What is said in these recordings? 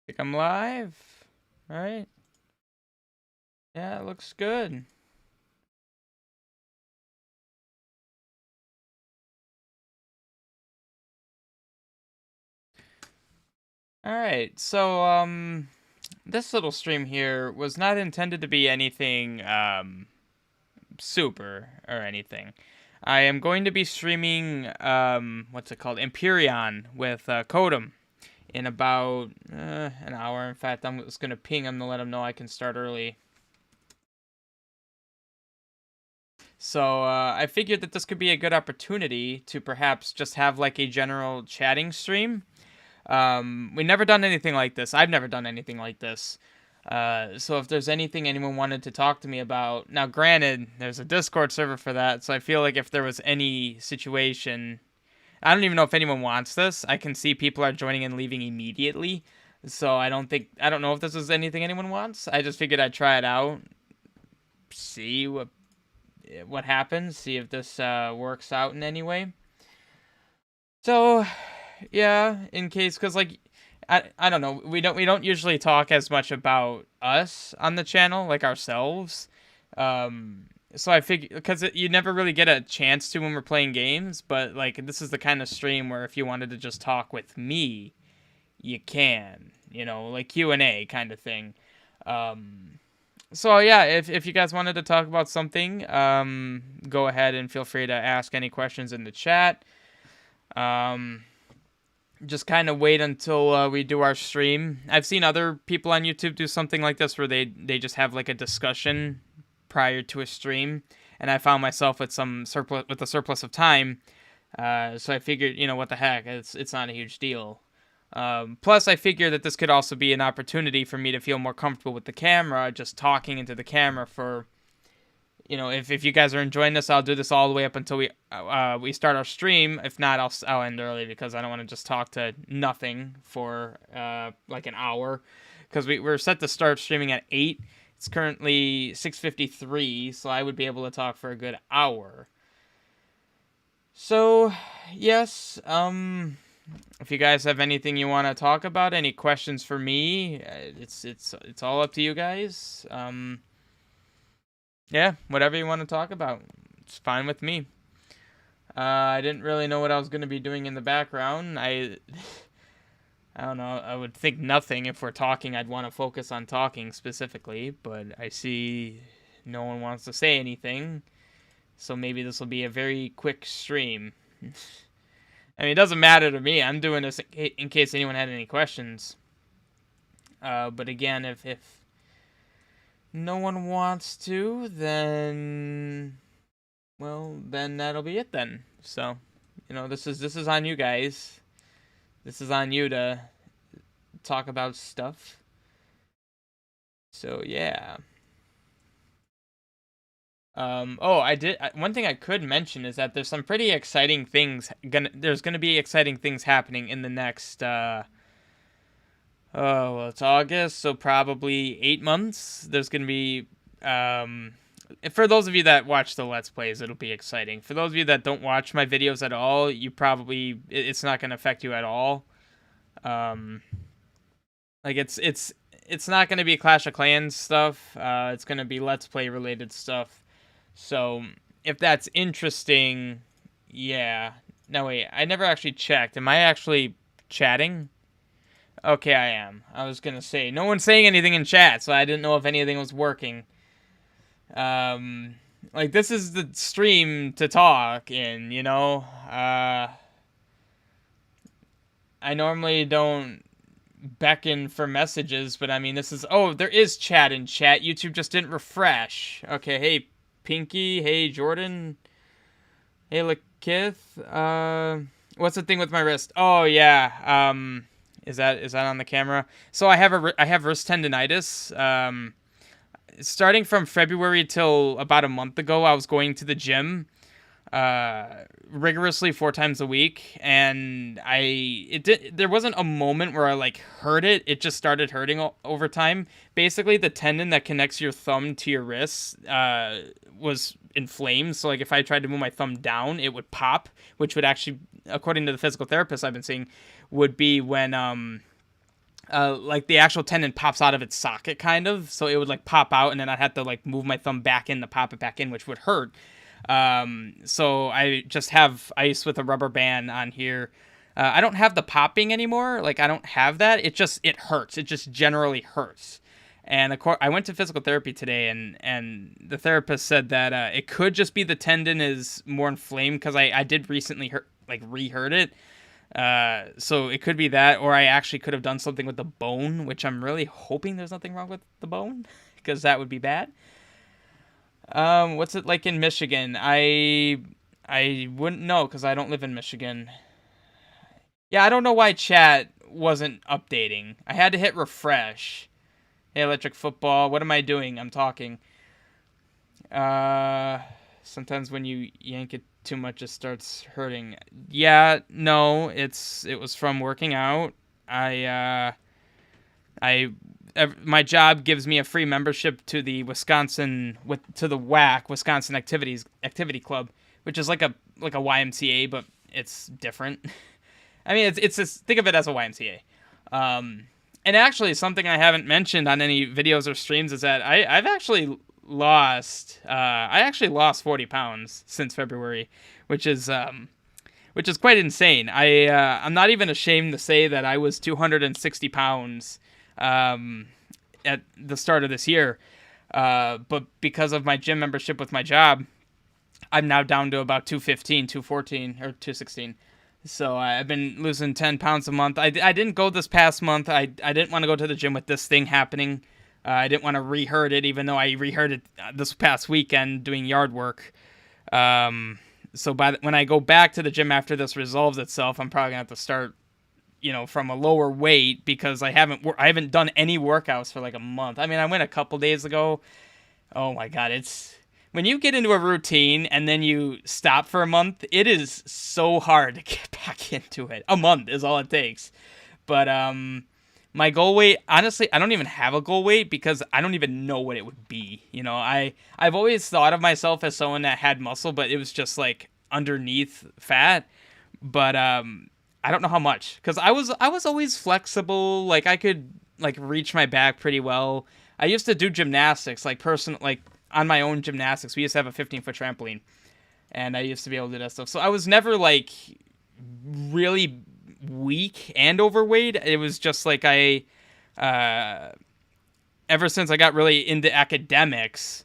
Think I'm live, right? Yeah, it looks good. All right, so this little stream here was not intended to be anything super or anything. I am going to be streaming what's it called, Empyrean with Kodum in about an hour. In fact, I'm just gonna ping him to let him know I can start early. So I figured that this could be a good opportunity to perhaps just have like a general chatting stream. We never done anything like this. I've never done anything like this. So if there's anything anyone wanted to talk to me about, now granted, there's a Discord server for that. So I feel like if there was any situation, I don't even know if anyone wants this. I can see people are joining and leaving immediately. So I don't know if this is anything anyone wants. I just figured I'd try it out, see what happens, see if this works out in any way. So yeah, in case, because like I don't know, we don't usually talk as much about us on the channel, like ourselves. So I figure because you never really get a chance to when we're playing games, but like this is the kind of stream where if you wanted to just talk with me, you can, like Q&A kind of thing. So yeah, if you guys wanted to talk about something, go ahead and feel free to ask any questions in the chat. Just kind of wait until we do our stream. I've seen other people on YouTube do something like this where they just have like a discussion prior to a stream, and I found myself with a surplus of time. So I figured, what the heck, it's not a huge deal. Plus, I figure that this could also be an opportunity for me to feel more comfortable with the camera, just talking into the camera for, if you guys are enjoying this, I'll do this all the way up until we start our stream. If not, I'll end early because I don't want to just talk to nothing for like an hour. Because we're set to start streaming at 8. It's currently 6:53, so I would be able to talk for a good hour. So, yes, if you guys have anything you want to talk about, any questions for me, it's all up to you guys. Yeah, whatever you want to talk about, it's fine with me. I didn't really know what I was going to be doing in the background. I don't know. I would think nothing. If we're talking, I'd want to focus on talking specifically, but I see no one wants to say anything, so maybe this will be a very quick stream. I mean, it doesn't matter to me. I'm doing this in case anyone had any questions. But again, if no one wants to, then that'll be it then. So, this is on you guys. This is on you to talk about stuff. So yeah. One thing I could mention is that there's some pretty exciting things. There's gonna be exciting things happening in the next. It's August, so probably 8 months. There's gonna be. For those of you that watch the Let's Plays, it'll be exciting. For those of you that don't watch my videos at all, it's not gonna affect you at all. Like it's not gonna be Clash of Clans stuff. It's gonna be Let's Play related stuff. So if that's interesting, yeah. No, wait, I never actually checked. Am I actually chatting? Okay, I am. I was gonna say, no one's saying anything in chat, so I didn't know if anything was working. Like, this is the stream to talk in, I normally don't beckon for messages, but I mean, there is chat in chat. YouTube just didn't refresh. Okay, hey, Pinky, hey, Jordan, hey, Lakith, what's the thing with my wrist? Oh, yeah, is that on the camera? So I have wrist tendonitis, starting from February till about a month ago. I was going to the gym rigorously 4 times a week, and there wasn't a moment where I like hurt it. It just started hurting over time. Basically, the tendon that connects your thumb to your wrist was inflamed, so like if I tried to move my thumb down, it would pop, which would actually, according to the physical therapist I've been seeing, would be when like the actual tendon pops out of its socket, kind of. So it would like pop out, and then I'd have to like move my thumb back in to pop it back in, which would hurt. So I just have ice with a rubber band on here. I don't have the popping anymore. Like I don't have that. It hurts. It just generally hurts. And of course, I went to physical therapy today, and the therapist said that it could just be the tendon is more inflamed because I did recently re-hurt it. So it could be that, or I actually could have done something with the bone, which I'm really hoping there's nothing wrong with the bone because that would be bad. What's it like in Michigan? I wouldn't know because I don't live in Michigan. Yeah, I don't know why chat wasn't updating. I had to hit refresh. Hey, electric football. What am I doing? I'm talking. Sometimes when you yank it too much, it starts hurting. Yeah, no, it was from working out. My job gives me a free membership to the WAC, Wisconsin Activity Club, which is like a YMCA, but it's different. I mean, think of it as a YMCA. And actually, something I haven't mentioned on any videos or streams is that I've actually lost 40 pounds since February, which is quite insane. I'm not even ashamed to say that I was 260 pounds at the start of this year, but because of my gym membership with my job, I'm now down to about 215, 214, or 216. So I've been losing 10 pounds a month. I didn't go this past month. I didn't want to go to the gym with this thing happening. I didn't want to re-hurt it, even though I re-hurt it this past weekend doing yard work. So when I go back to the gym after this resolves itself, I'm probably going to have to start, from a lower weight because I haven't done any workouts for like a month. I mean, I went a couple days ago. Oh my God, when you get into a routine and then you stop for a month, it is so hard to get back into it. A month is all it takes. But my goal weight, honestly, I don't even have a goal weight because I don't even know what it would be. I've always thought of myself as someone that had muscle, but it was just like underneath fat. But I don't know how much because I was always flexible. Like I could like reach my back pretty well. I used to do gymnastics, on my own gymnastics. We used to have a 15-foot trampoline, and I used to be able to do that stuff. So I was never like really weak and overweight. It was just like ever since I got really into academics,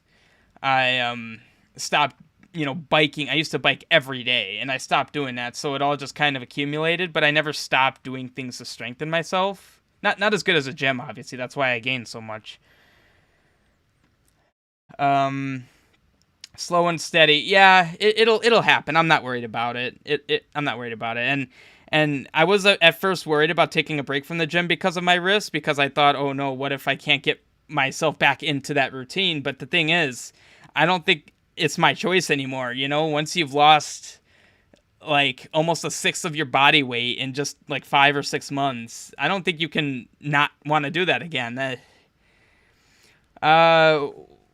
I stopped, biking. I used to bike every day, and I stopped doing that. So it all just kind of accumulated, but I never stopped doing things to strengthen myself. Not as good as a gym, obviously. That's why I gained so much. Slow and steady. Yeah, it'll happen. I'm not worried about it. I'm not worried about it. And I was at first worried about taking a break from the gym because of my wrist, because I thought, oh no, what if I can't get myself back into that routine? But the thing is, I don't think it's my choice anymore. Once you've lost like almost a sixth of your body weight in just like 5 or 6 months, I don't think you can not want to do that again.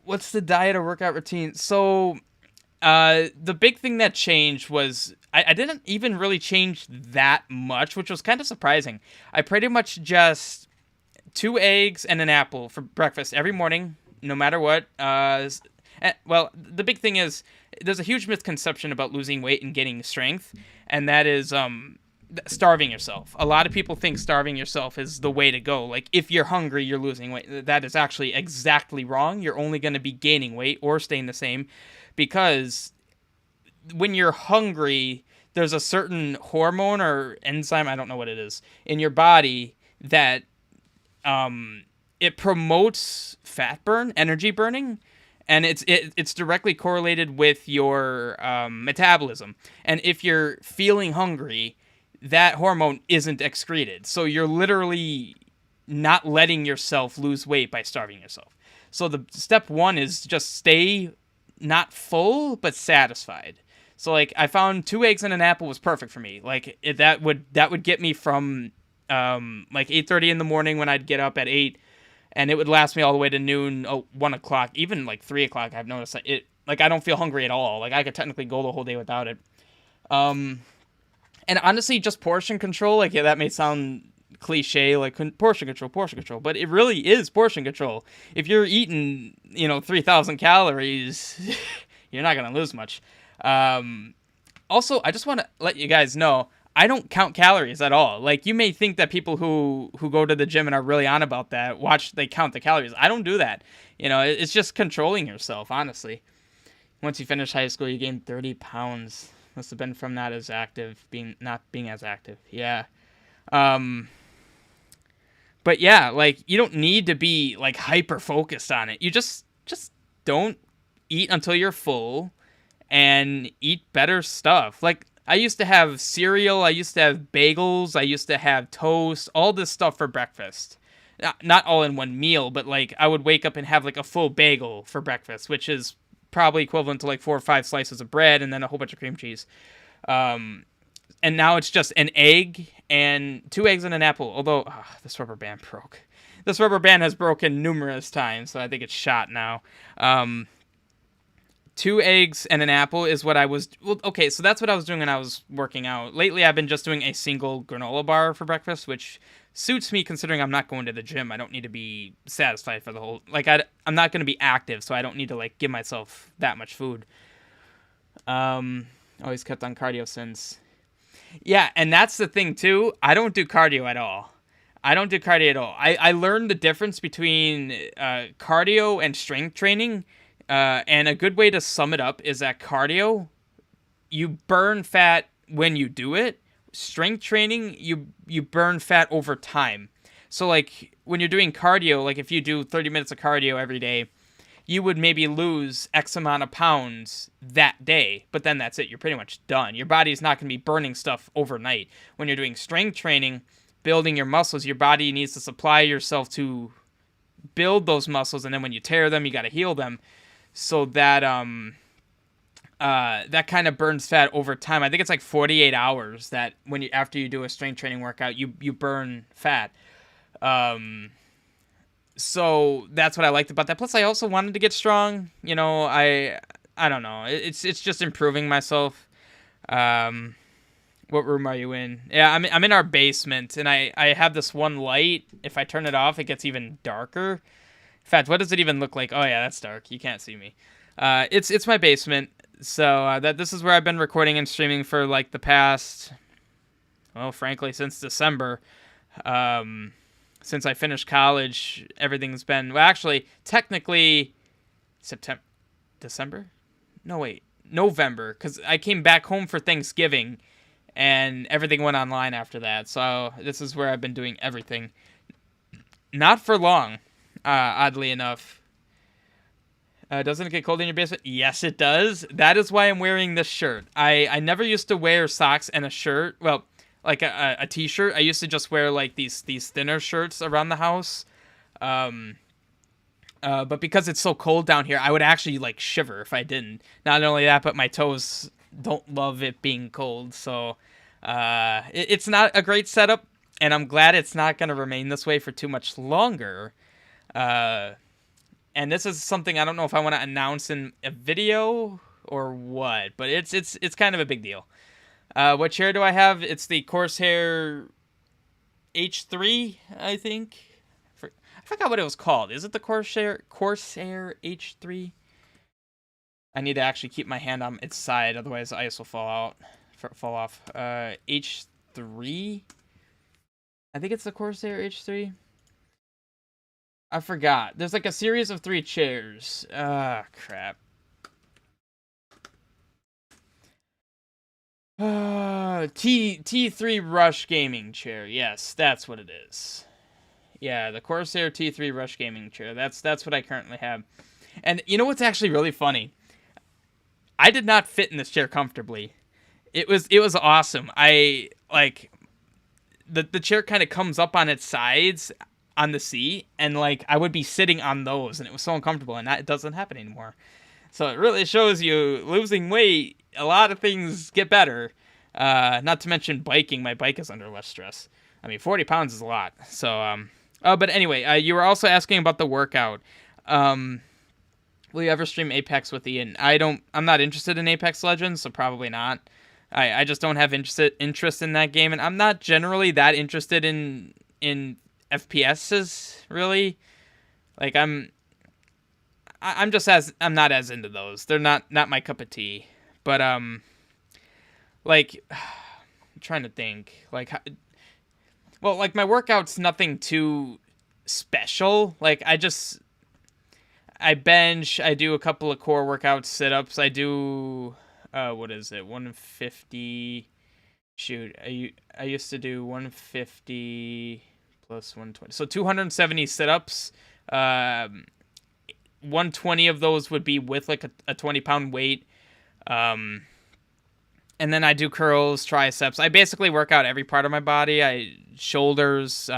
What's the diet or workout routine? So, the big thing that changed was I didn't even really change that much, which was kind of surprising. I pretty much just 2 eggs and an apple for breakfast every morning, no matter what. Well, the big thing is there's a huge misconception about losing weight and gaining strength, and that is starving yourself. A lot of people think starving yourself is the way to go. Like, if you're hungry, you're losing weight. That is actually exactly wrong. You're only going to be gaining weight or staying the same, because when you're hungry, there's a certain hormone or enzyme, I don't know what it is, in your body that it promotes fat burn, energy burning, and it's directly correlated with your metabolism. And if you're feeling hungry, that hormone isn't excreted. So you're literally not letting yourself lose weight by starving yourself. So the step 1 is just stay not full, but satisfied. So like I found 2 eggs and an apple was perfect for me. Like that would get me from like 8:30 in the morning when I'd get up at 8, and it would last me all the way to noon, 1 o'clock, even like 3 o'clock. I've noticed that I don't feel hungry at all. Like I could technically go the whole day without it. And honestly, just portion control, like, yeah, that may sound cliche like portion control, but it really is portion control. If you're eating 3,000 calories, you're not gonna lose much. Also, I just want to let you guys know, I don't count calories at all. Like, you may think that people who go to the gym and are really on about that, they count the calories. I don't do that. It's just controlling yourself, honestly. Once you finish high school, you gain 30 pounds. Must have been from not being as active. Yeah. But yeah, like, you don't need to be like hyper focused on it. You just don't eat until you're full and eat better stuff. Like, I used to have cereal, I used to have bagels, I used to have toast, all this stuff for breakfast. Not all in one meal, but like, I would wake up and have like a full bagel for breakfast, which is probably equivalent to like 4 or 5 slices of bread and then a whole bunch of cream cheese. And now it's just an egg and 2 eggs and an apple. Although, this rubber band broke. This rubber band has broken numerous times, so I think it's shot now. 2 eggs and an apple is what I was... Well, okay, so that's what I was doing when I was working out. Lately, I've been just doing a single granola bar for breakfast, which suits me considering I'm not going to the gym. I don't need to be satisfied for the whole... Like, I'm not going to be active, so I don't need to, like, give myself that much food. Always kept on cardio since... Yeah, and that's the thing, too. I don't do cardio at all. I learned the difference between cardio and strength training. And a good way to sum it up is that cardio, you burn fat when you do it. Strength training, you burn fat over time. So, like, when you're doing cardio, like if you do 30 minutes of cardio every day, you would maybe lose X amount of pounds that day, but then that's it. You're pretty much done. Your body's not going to be burning stuff overnight. When you're doing strength training, building your muscles, your body needs to supply yourself to build those muscles, and then when you tear them, you got to heal them. So that that kind of burns fat over time. I think it's like 48 hours that after you do a strength training workout, you burn fat. So that's what I liked about that. Plus, I also wanted to get strong. I don't know. It's just improving myself. What room are you in? Yeah, I'm in our basement, and I have this one light. If I turn it off, it gets even darker. In fact, what does it even look like? Oh yeah, that's dark. You can't see me. It's my basement. So this is where I've been recording and streaming for like the past, well, frankly, since December. Since I finished college, everything's been, well, actually, technically, November, because I came back home for Thanksgiving, and everything went online after that. So this is where I've been doing everything. Not for long, oddly enough. Doesn't it get cold in your basement? Yes, it does. That is why I'm wearing this shirt. I never used to wear socks and a shirt. Well, like a t-shirt. I used to just wear like these thinner shirts around the house. But because it's so cold down here, I would actually like shiver if I didn't. Not only that, but my toes don't love it being cold. So it's not a great setup, and I'm glad it's not going to remain this way for too much longer. And this is something I don't know if I want to announce in a video or what, but it's kind of a big deal. What chair do I have? It's the Corsair H3, I think. I forgot what it was called. Is it the Corsair H3? I need to actually keep my hand on its side, otherwise the ice will fall off. H3? I think it's the Corsair H3. I forgot. There's like a series of 3 chairs. Crap. T3 Rush Gaming Chair. Yes, that's what it is. Yeah, the Corsair T3 Rush Gaming Chair. That's what I currently have. And you know what's actually really funny? I did not fit in this chair comfortably. It was awesome. I like the chair kind of comes up on its sides on the seat, and like I would be sitting on those, and it was so uncomfortable, and that doesn't happen anymore. So it really shows you losing weight, a lot of things get better. Not to mention biking. My bike is under less stress. I mean, 40 pounds is a lot. So, but anyway, you were also asking about the workout. Will you ever stream Apex with Ian? I'm not interested in Apex Legends, so probably not. I just don't have interest in that game, and I'm not generally that interested in in FPSs really. Like I'm not as into those. They're not my cup of tea. But like I'm trying to think. Like well, like my workout's nothing too special. Like I bench, I do a couple of core workouts, sit-ups. I do what is it? 150. Shoot, I used to do 150 plus 120. So 270 sit-ups. 120 of those would be with like a 20-pound weight. And then I do curls, triceps. I basically work out every part of my body. Shoulders,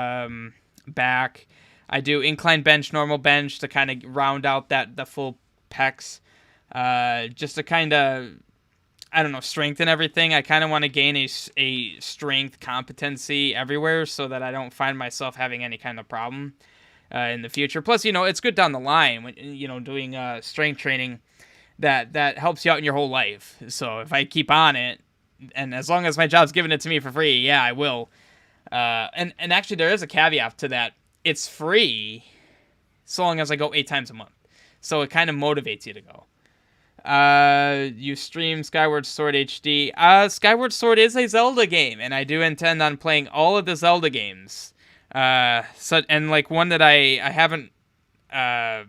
back. I do incline bench, normal bench to kind of round out the full pecs. Just to kind of, I don't know, strengthen everything. I kind of want to gain a strength competency everywhere so that I don't find myself having any kind of problem in the future. Plus, it's good down the line when, doing strength training that helps you out in your whole life. So if I keep on it, and as long as my job's giving it to me for free, yeah, I will. And actually there is a caveat to that. It's free so long as I go 8 times a month. So it kind of motivates you to go. You stream Skyward Sword HD. Skyward Sword is a Zelda game, and I do intend on playing all of the Zelda games. And like one that I haven't, I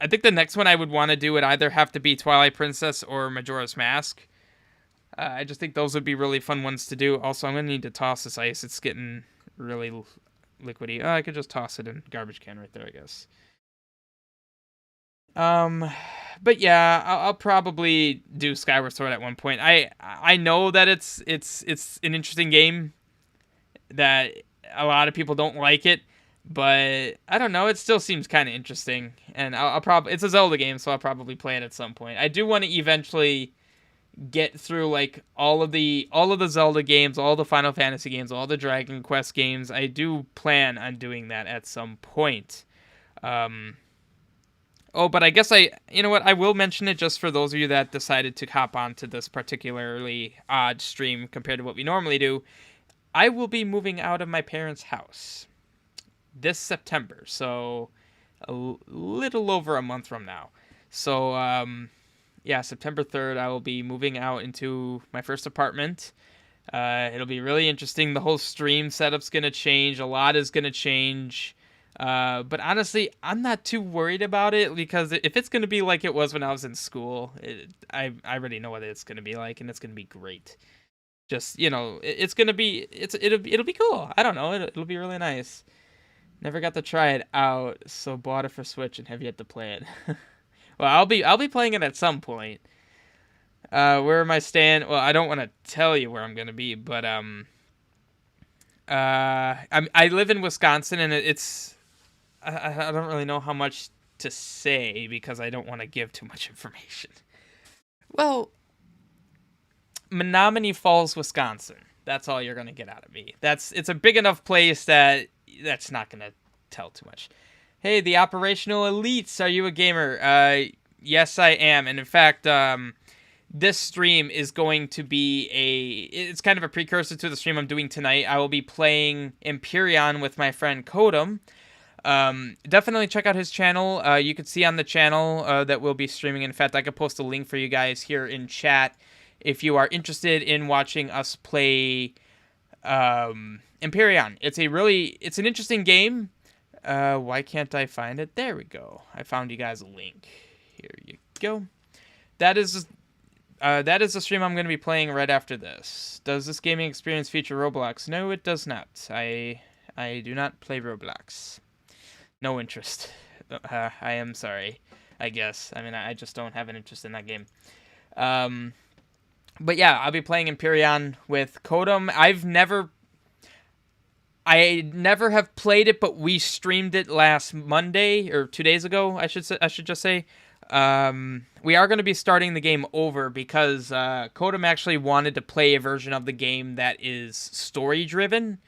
think the next one I would want to do would either have to be Twilight Princess or Majora's Mask. I just think those would be really fun ones to do. Also, I'm going to need to toss this ice. It's getting really liquidy. I could just toss it in garbage can right there, I guess. But yeah, I'll probably do Skyward Sword at one point. I know that it's an interesting game, that a lot of people don't like it, but I don't know, it still seems kind of interesting, and I'll probably, it's a Zelda game, so I'll probably play it at some point. I do want to eventually get through like all of the Zelda games, all the Final Fantasy games, all the Dragon Quest games. I do plan on doing that at some point. But I guess you know what, I will mention it just for those of you that decided to hop onto this particularly odd stream compared to what we normally do. I will be moving out of my parents' house this September, so a little over a month from now. So, yeah, September 3rd, I will be moving out into my first apartment. It'll be really interesting. The whole stream setup's going to change. A lot is going to change. But honestly, I'm not too worried about it, because if it's going to be like it was when I was in school, I already know what it's going to be like, and it's going to be great. Just, it's going to be, it'll be cool. I don't know. It'll be really nice. Never got to try it out, so bought it for Switch and have yet to play it. Well, I'll be playing it at some point. Where am I staying? Well, I don't want to tell you where I'm going to be, but I live in Wisconsin, and it's I don't really know how much to say because I don't want to give too much information. Well, Menominee Falls, Wisconsin. That's all you're going to get out of me. It's a big enough place that's not going to tell too much. Hey, the Operational Elites, are you a gamer? Yes, I am. And in fact, this stream is going to be it's kind of a precursor to the stream I'm doing tonight. I will be playing Empyrean with my friend Kodum. Definitely check out his channel. You can see on the channel that we'll be streaming. In fact, I could post a link for you guys here in chat if you are interested in watching us play Empyrean. It's an interesting game. Why can't I find it? There we go. I found you guys a link. Here you go. That is the stream I'm going to be playing right after this. Does this gaming experience feature Roblox? No, it does not. I do not play Roblox. No interest. I am sorry, I guess. I mean, I just don't have an interest in that game. But yeah, I'll be playing Empyrean with Kodum. I never have played it, but we streamed it last Monday, or 2 days ago, I should just say. We are going to be starting the game over because Kodum actually wanted to play a version of the game that is story-driven.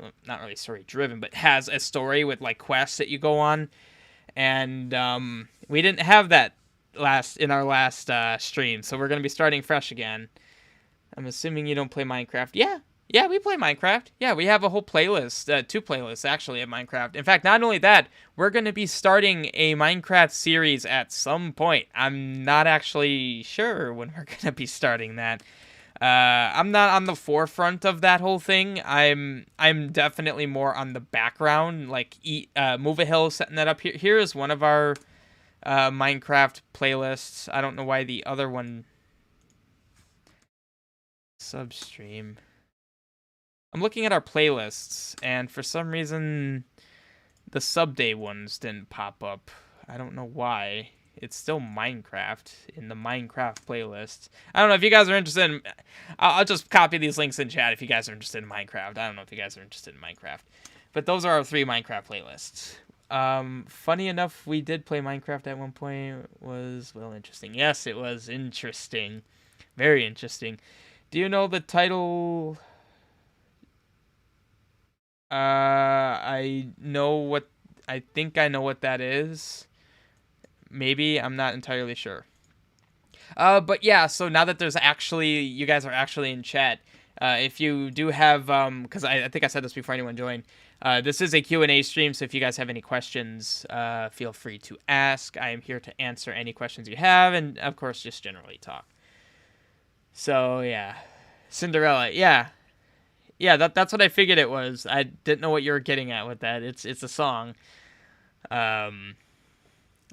Well, not really story-driven, but has a story with like quests that you go on. And we didn't have that in our last stream, so we're going to be starting fresh again. I'm assuming you don't play Minecraft. Yeah, Yeah, we play Minecraft. Yeah, we have a whole playlist, two playlists actually of Minecraft. In fact, not only that, we're going to be starting a Minecraft series at some point. I'm not actually sure when we're going to be starting that. I'm not on the forefront of that whole thing. I'm definitely more on the background, like Move a Hill setting that up. Here is one of our Minecraft playlists. I don't know why the other one substream. I'm looking at our playlists, and for some reason, the sub day ones didn't pop up. I don't know why. It's still Minecraft in the Minecraft playlist. I don't know if you guys are interested in... I'll just copy these links in chat if you guys are interested in Minecraft. I don't know if you guys are interested in Minecraft. But those are our 3 Minecraft playlists. Funny enough, we did play Minecraft at one point. Was, well, interesting. Yes, it was interesting. Very interesting. Do you know the title... I know what... I think I know what that is. Maybe, I'm not entirely sure. But yeah, so now that there's actually... You guys are actually in chat. If you do have... Because I think I said this before anyone joined. This is a Q&A stream, so if you guys have any questions, feel free to ask. I am here to answer any questions you have, and of course, just generally talk. So, yeah. Cinderella, yeah. Yeah, that's what I figured it was. I didn't know what you were getting at with that. It's a song.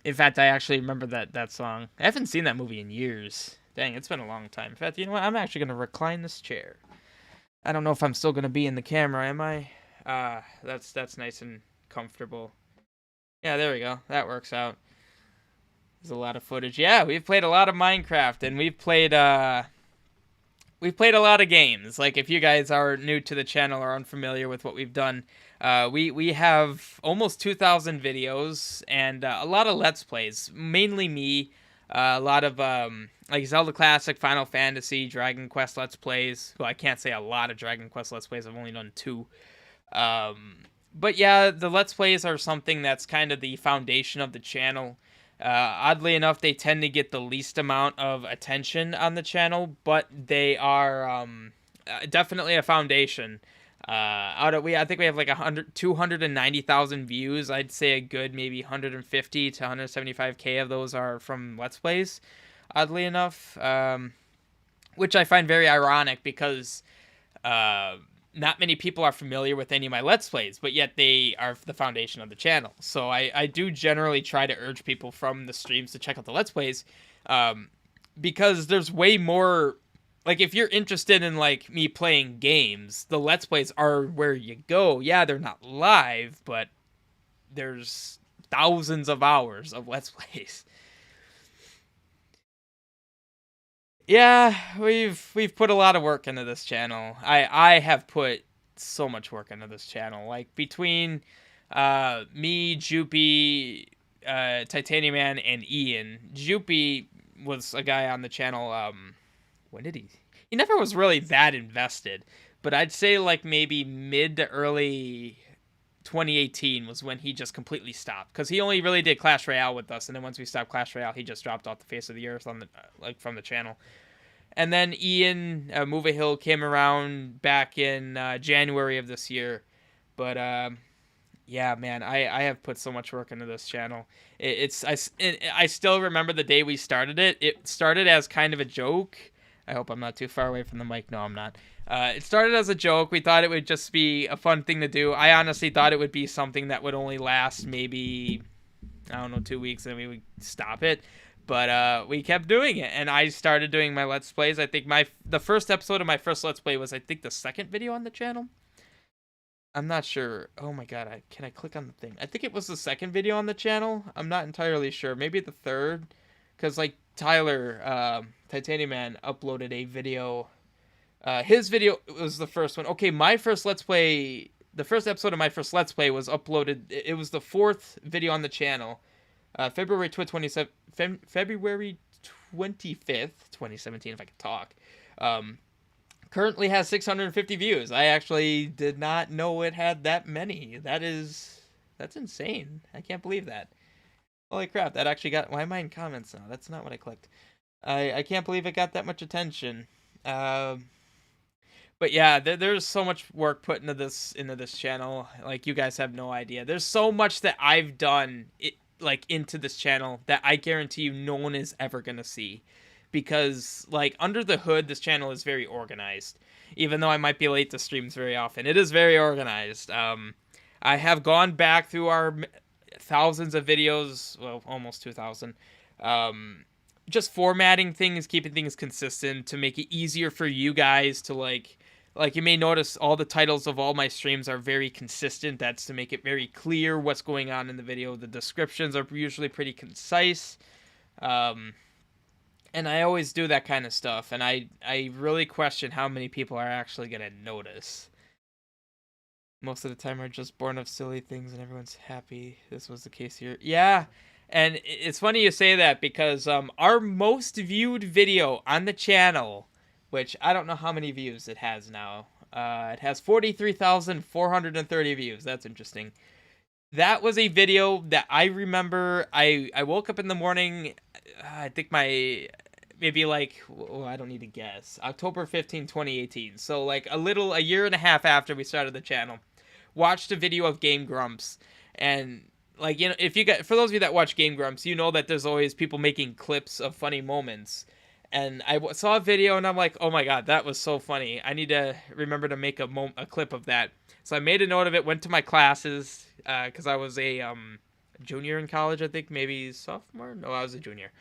In fact, I actually remember that song. I haven't seen that movie in years. Dang, it's been a long time. In fact, you know what? I'm actually gonna recline this chair. I don't know if I'm still gonna be in the camera, am I? That's nice and comfortable. Yeah, there we go. That works out. There's a lot of footage. Yeah, we've played a lot of Minecraft, and we've played a lot of games. Like, if you guys are new to the channel or unfamiliar with what we've done, we have almost 2,000 videos and a lot of Let's Plays. Mainly me. A lot of like Zelda Classic, Final Fantasy, Dragon Quest Let's Plays. Well, I can't say a lot of Dragon Quest Let's Plays. I've only done 2. But yeah, the Let's Plays are something that's kind of the foundation of the channel. Oddly enough, they tend to get the least amount of attention on the channel, but they are definitely a foundation. I think we have like 290,000 views. I'd say a good maybe 150 to 175K of those are from Let's Plays. Oddly enough, which I find very ironic because not many people are familiar with any of my Let's Plays, but yet they are the foundation of the channel. So I do generally try to urge people from the streams to check out the Let's Plays, because there's way more... Like, if you're interested in, like, me playing games, the Let's Plays are where you go. Yeah, they're not live, but there's thousands of hours of Let's Plays. Yeah, we've put a lot of work into this channel. I have put so much work into this channel. Like, between me, Joopy, Titanium Man, and Ian. Joopy was a guy on the channel, when did he? He never was really that invested, but I'd say like maybe mid to early 2018 was when he just completely stopped, because he only really did Clash Royale with us, and then once we stopped Clash Royale, he just dropped off the face of the earth on the from the channel. And then Ian Move a Hill came around back in January of this year, but yeah, man, I have put so much work into this channel. I still remember the day we started it. It started as kind of a joke. I hope I'm not too far away from the mic. No, I'm not. It started as a joke. We thought it would just be a fun thing to do. I honestly thought it would be something that would only last maybe, I don't know, 2 weeks, and we would stop it. But we kept doing it, and I started doing my Let's Plays. I think the first episode of my first Let's Play was, I think, the second video on the channel. I'm not sure. Oh my god, can I click on the thing? I think it was the second video on the channel. I'm not entirely sure. Maybe the third. Because, like, Tyler, Titanium Man, uploaded a video. His video was the first one. Okay, my first Let's Play... The first episode of my first Let's Play was uploaded... It was the 4th video on the channel. February 25th, 2017, if I could talk. Currently has 650 views. I actually did not know it had that many. That's insane. I can't believe that. Holy crap, that actually got... Why am I in comments now? That's not what I clicked. I can't believe it got that much attention. But yeah, there's so much work put into this channel. Like, you guys have no idea. There's so much that I've done like into this channel that I guarantee you no one is ever gonna see, because like under the hood, this channel is very organized. Even though I might be late to streams very often, it is very organized. I have gone back through our thousands of videos, well, almost 2,000. Just formatting things, keeping things consistent to make it easier for you guys to like you may notice all the titles of all my streams are very consistent. That's to make it very clear what's going on in the video. The descriptions are usually pretty concise. And I always do that kind of stuff. And I really question how many people are actually going to notice. Most of the time are just born of silly things and everyone's happy. This was the case here. Yeah. And it's funny you say that, because our most viewed video on the channel, which I don't know how many views it has now. It has 43,430 views. That's interesting. That was a video that I remember. I woke up in the morning. I think maybe like, oh, I don't need to guess. October 15, 2018. So like a year and a half after we started the channel. Watched a video of Game Grumps, and like, you know, for those of you that watch Game Grumps, you know that there's always people making clips of funny moments. And I saw a video and I'm like, oh my god, that was so funny. I need to remember to make a clip of that. So I made a note of it, went to my classes, because I was a junior in college, I think, maybe sophomore? No, I was a junior.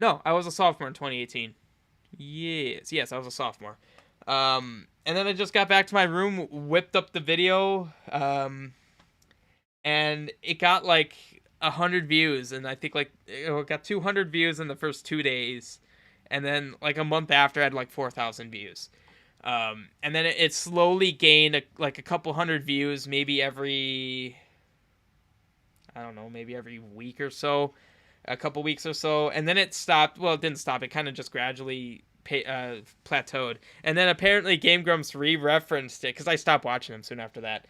No, I was a sophomore in 2018. Yes, I was a sophomore. And then I just got back to my room, whipped up the video, and it got like 100 views, and I think like it got 200 views in the first 2 days, and then like a month after I had like 4,000 views. And then it slowly gained like a couple hundred views, maybe every, I don't know, maybe every week or so, a couple weeks or so, and then it stopped. Well, it didn't stop. It kind of just gradually plateaued, and then apparently Game Grumps re-referenced it, because I stopped watching them soon after that.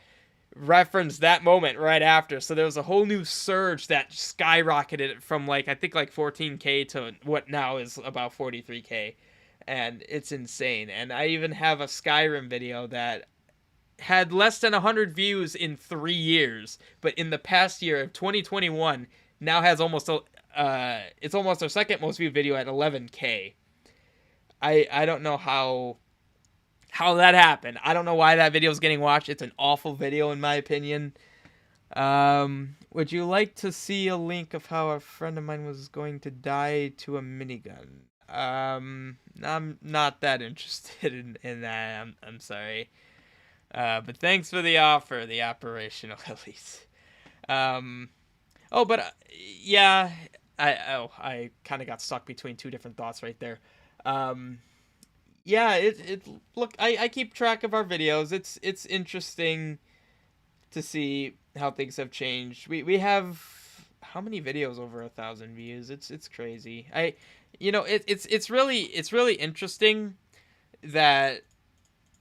Referenced that moment right after, so there was a whole new surge that skyrocketed it from like, I think like 14k to what now is about 43k, and it's insane. And I even have a Skyrim video that had less than 100 views in 3 years, but in the past year of 2021 now has almost it's almost our second most viewed video at 11k. I don't know how that happened. I don't know why that video is getting watched. It's an awful video in my opinion. Would you like to see a link of how a friend of mine was going to die to a minigun? I'm not that interested in that. I'm sorry. But thanks for the offer, the operational elite. Yeah, I kind of got stuck between two different thoughts right there. Yeah, look, I keep track of our videos. It's interesting to see how things have changed. We have how many videos over 1,000 views? It's crazy. It's really interesting that,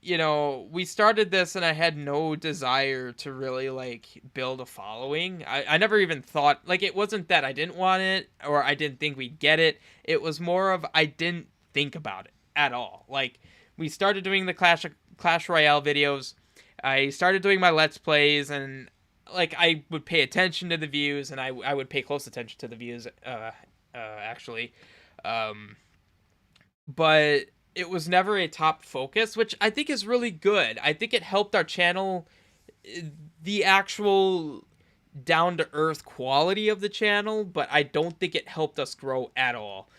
you know, we started this and I had no desire to really like build a following. I never even thought, like, it wasn't that I didn't want it or I didn't think we'd get it. It was more of I didn't think about it at all. Like, we started doing the Clash Royale videos. I started doing my Let's Plays, and like I would pay attention to the views, and I would pay close attention to the views actually. But it was never a top focus, which I think is really good. I think it helped our channel, the actual down-to-earth quality of the channel, but I don't think it helped us grow at all.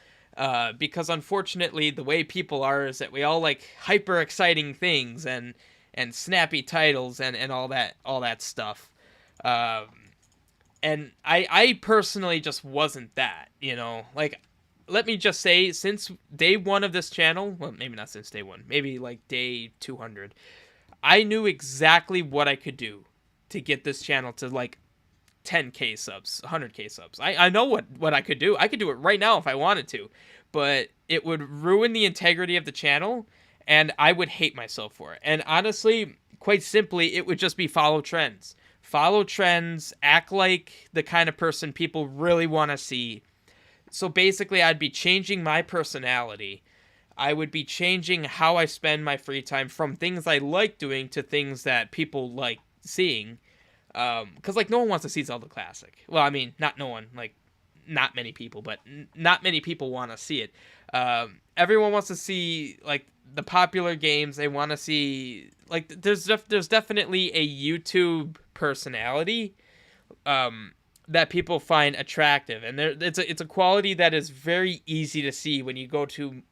Because unfortunately, the way people are is that we all like hyper exciting things and snappy titles and all that stuff. And I personally just wasn't that, you know. Like, let me just say, since day one of this channel, well, maybe not since day one, maybe like day 200, I knew exactly what I could do to get this channel to like 10k subs, 100k subs. I know what I could do. I could do it right now if I wanted to, but it would ruin the integrity of the channel, and I would hate myself for it. And honestly, quite simply, it would just be follow trends. Follow trends, act like the kind of person people really want to see. So basically, I'd be changing my personality. I would be changing how I spend my free time from things I like doing to things that people like seeing. Because like no one wants to see Zelda Classic. Well, I mean, not no one, like not many people, but not many people want to see it. Everyone wants to see like the popular games. They want to see like there's definitely a YouTube personality that people find attractive, and it's a quality that is very easy to see when you go to,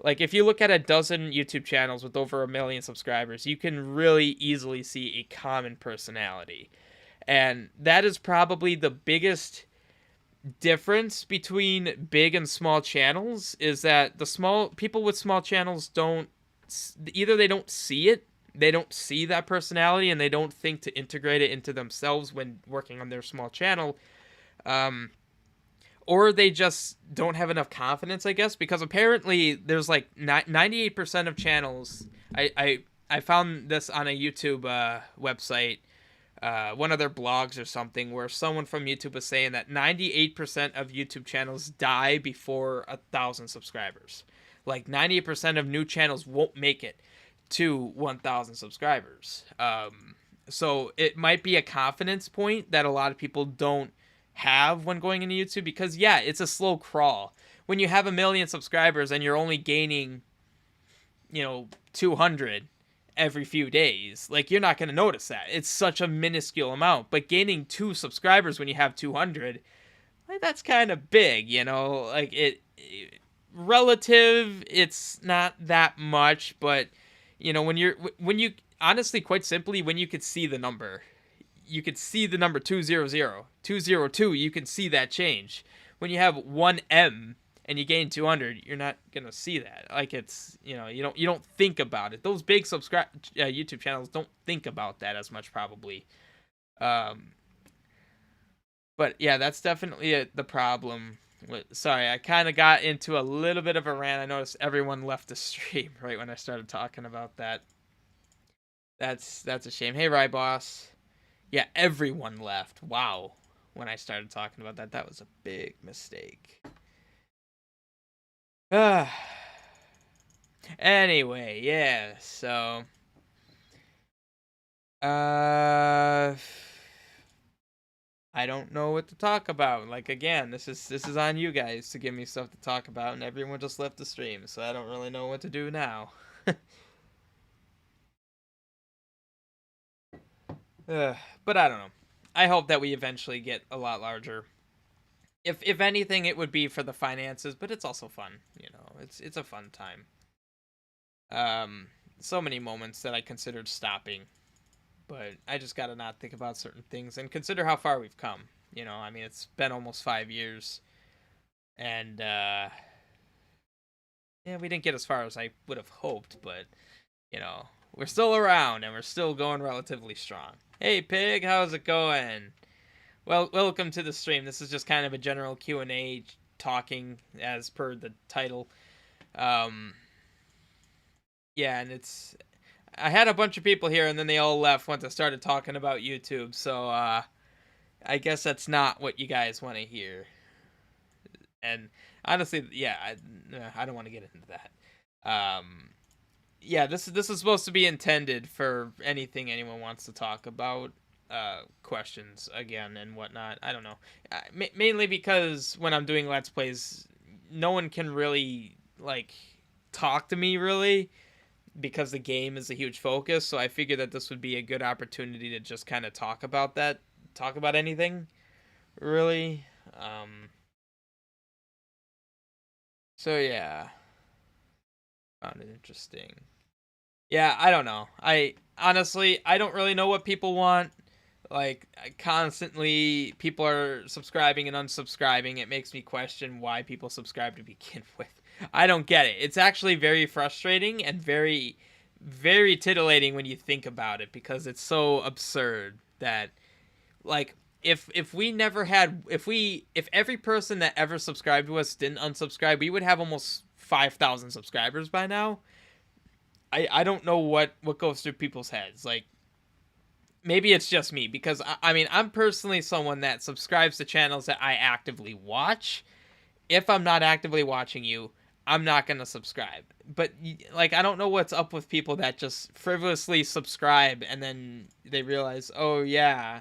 like, if you look at a dozen YouTube channels with over 1 million subscribers, you can really easily see a common personality. And that is probably the biggest difference between big and small channels, is that the small people with small channels either they don't see it, they don't see that personality, and they don't think to integrate it into themselves when working on their small channel, or they just don't have enough confidence, I guess, because apparently there's like 98% of channels. I found this on a YouTube website, one of their blogs or something, where someone from YouTube was saying that 98% of YouTube channels die before 1,000 subscribers. Like 98% of new channels won't make it to 1,000 subscribers. So it might be a confidence point that a lot of people don't have when going into YouTube, because yeah, it's a slow crawl. When you have 1 million subscribers and you're only gaining, 200 every few days, like, you're not going to notice that. It's such a minuscule amount. But gaining 2 subscribers when you have 200, like, that's kind of big, like relative, it's not that much, but when you honestly, quite simply, when you could see the number, you could see the number 200, 202, you can see that change. When you have 1M and you gain 200, you're not gonna see that. Like, it's, you don't think about it. Those big YouTube channels don't think about that as much, probably. But yeah, that's definitely the problem. Sorry, I kind of got into a little bit of a rant. I noticed everyone left the stream right when I started talking about that. That's a shame. Hey, Ryboss. Yeah, everyone left. Wow. When I started talking about that was a big mistake. Anyway, yeah, so I don't know what to talk about. Like, again, this is on you guys to give me stuff to talk about, and everyone just left the stream, so I don't really know what to do now. But I don't know. I hope that we eventually get a lot larger. If anything, it would be for the finances, but it's also fun. It's a fun time. So many moments that I considered stopping, but I just gotta not think about certain things and consider how far we've come. I mean, it's been almost 5 years, and yeah, we didn't get as far as I would have hoped, but we're still around and we're still going relatively strong. Hey, Pig, how's it going? Well, welcome to the stream. This is just kind of a general Q&A, talking as per the title. Yeah, and I had a bunch of people here, and then they all left once I started talking about YouTube, so I guess that's not what you guys want to hear. And honestly, yeah, I don't want to get into that. Yeah, this is supposed to be intended for anything anyone wants to talk about, questions again and whatnot. I don't know. Mainly because when I'm doing Let's Plays, no one can really, like, talk to me, really, because the game is a huge focus, so I figured that this would be a good opportunity to just kind of talk about anything, really. So yeah. Found it interesting. Yeah, I don't know. Honestly, I don't really know what people want. Like, constantly, people are subscribing and unsubscribing. It makes me question why people subscribe to begin with. I don't get it. It's actually very frustrating and very, very titillating when you think about it, because it's so absurd that, like, if every person that ever subscribed to us didn't unsubscribe, we would have almost 5,000 subscribers by now. I don't know what goes through people's heads. Like, maybe it's just me, because I mean, I'm personally someone that subscribes to channels that I actively watch. If I'm not actively watching you, I'm not gonna subscribe. But like, I don't know what's up with people that just frivolously subscribe and then they realize, oh yeah,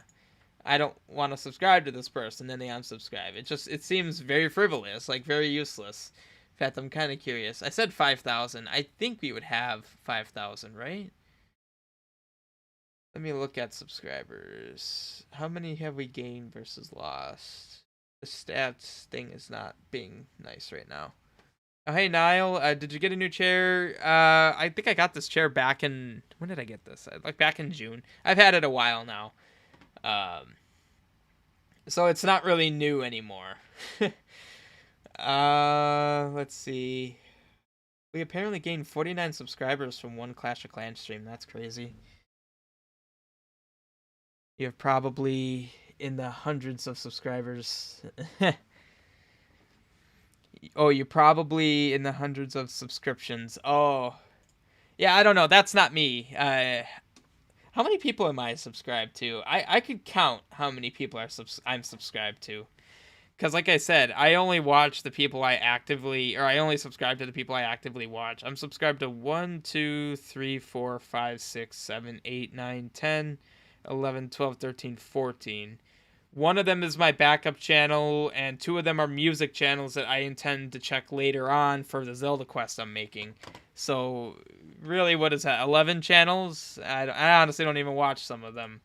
I don't want to subscribe to this person, then they unsubscribe. It seems very frivolous, like very useless. In fact, I'm kind of curious. I said 5,000. I think we would have 5,000, right? Let me look at subscribers. How many have we gained versus lost? The stats thing is not being nice right now. Oh, hey, Niall. Did you get a new chair? I think I got this chair back in... When did I get this? Like, back in June. I've had it a while now. So it's not really new anymore. Let's see. We apparently gained 49 subscribers from one Clash of Clans stream. That's crazy. You're probably in the hundreds of subscribers. Oh, you're probably in the hundreds of subscriptions. Oh. Yeah, I don't know. That's not me. How many people am I subscribed to? I could count how many people I'm subscribed to. Because like I said, I only watch the people I only subscribe to the people I actively watch. I'm subscribed to 1, 2, 3, 4, 5, 6, 7, 8, 9, 10, 11, 12, 13, 14. One of them is my backup channel, and 2 of them are music channels that I intend to check later on for the Zelda quest I'm making. So, really, what is that, 11 channels? I honestly don't even watch some of them.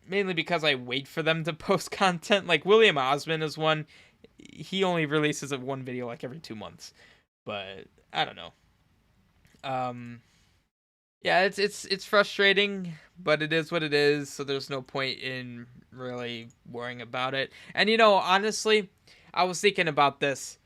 Mainly because I wait for them to post content. Like, William Osmond is one. He only releases one video, like, every 2 months. But, I don't know. Yeah, it's frustrating, but it is what it is, so there's no point in really worrying about it. And honestly, I was thinking about this.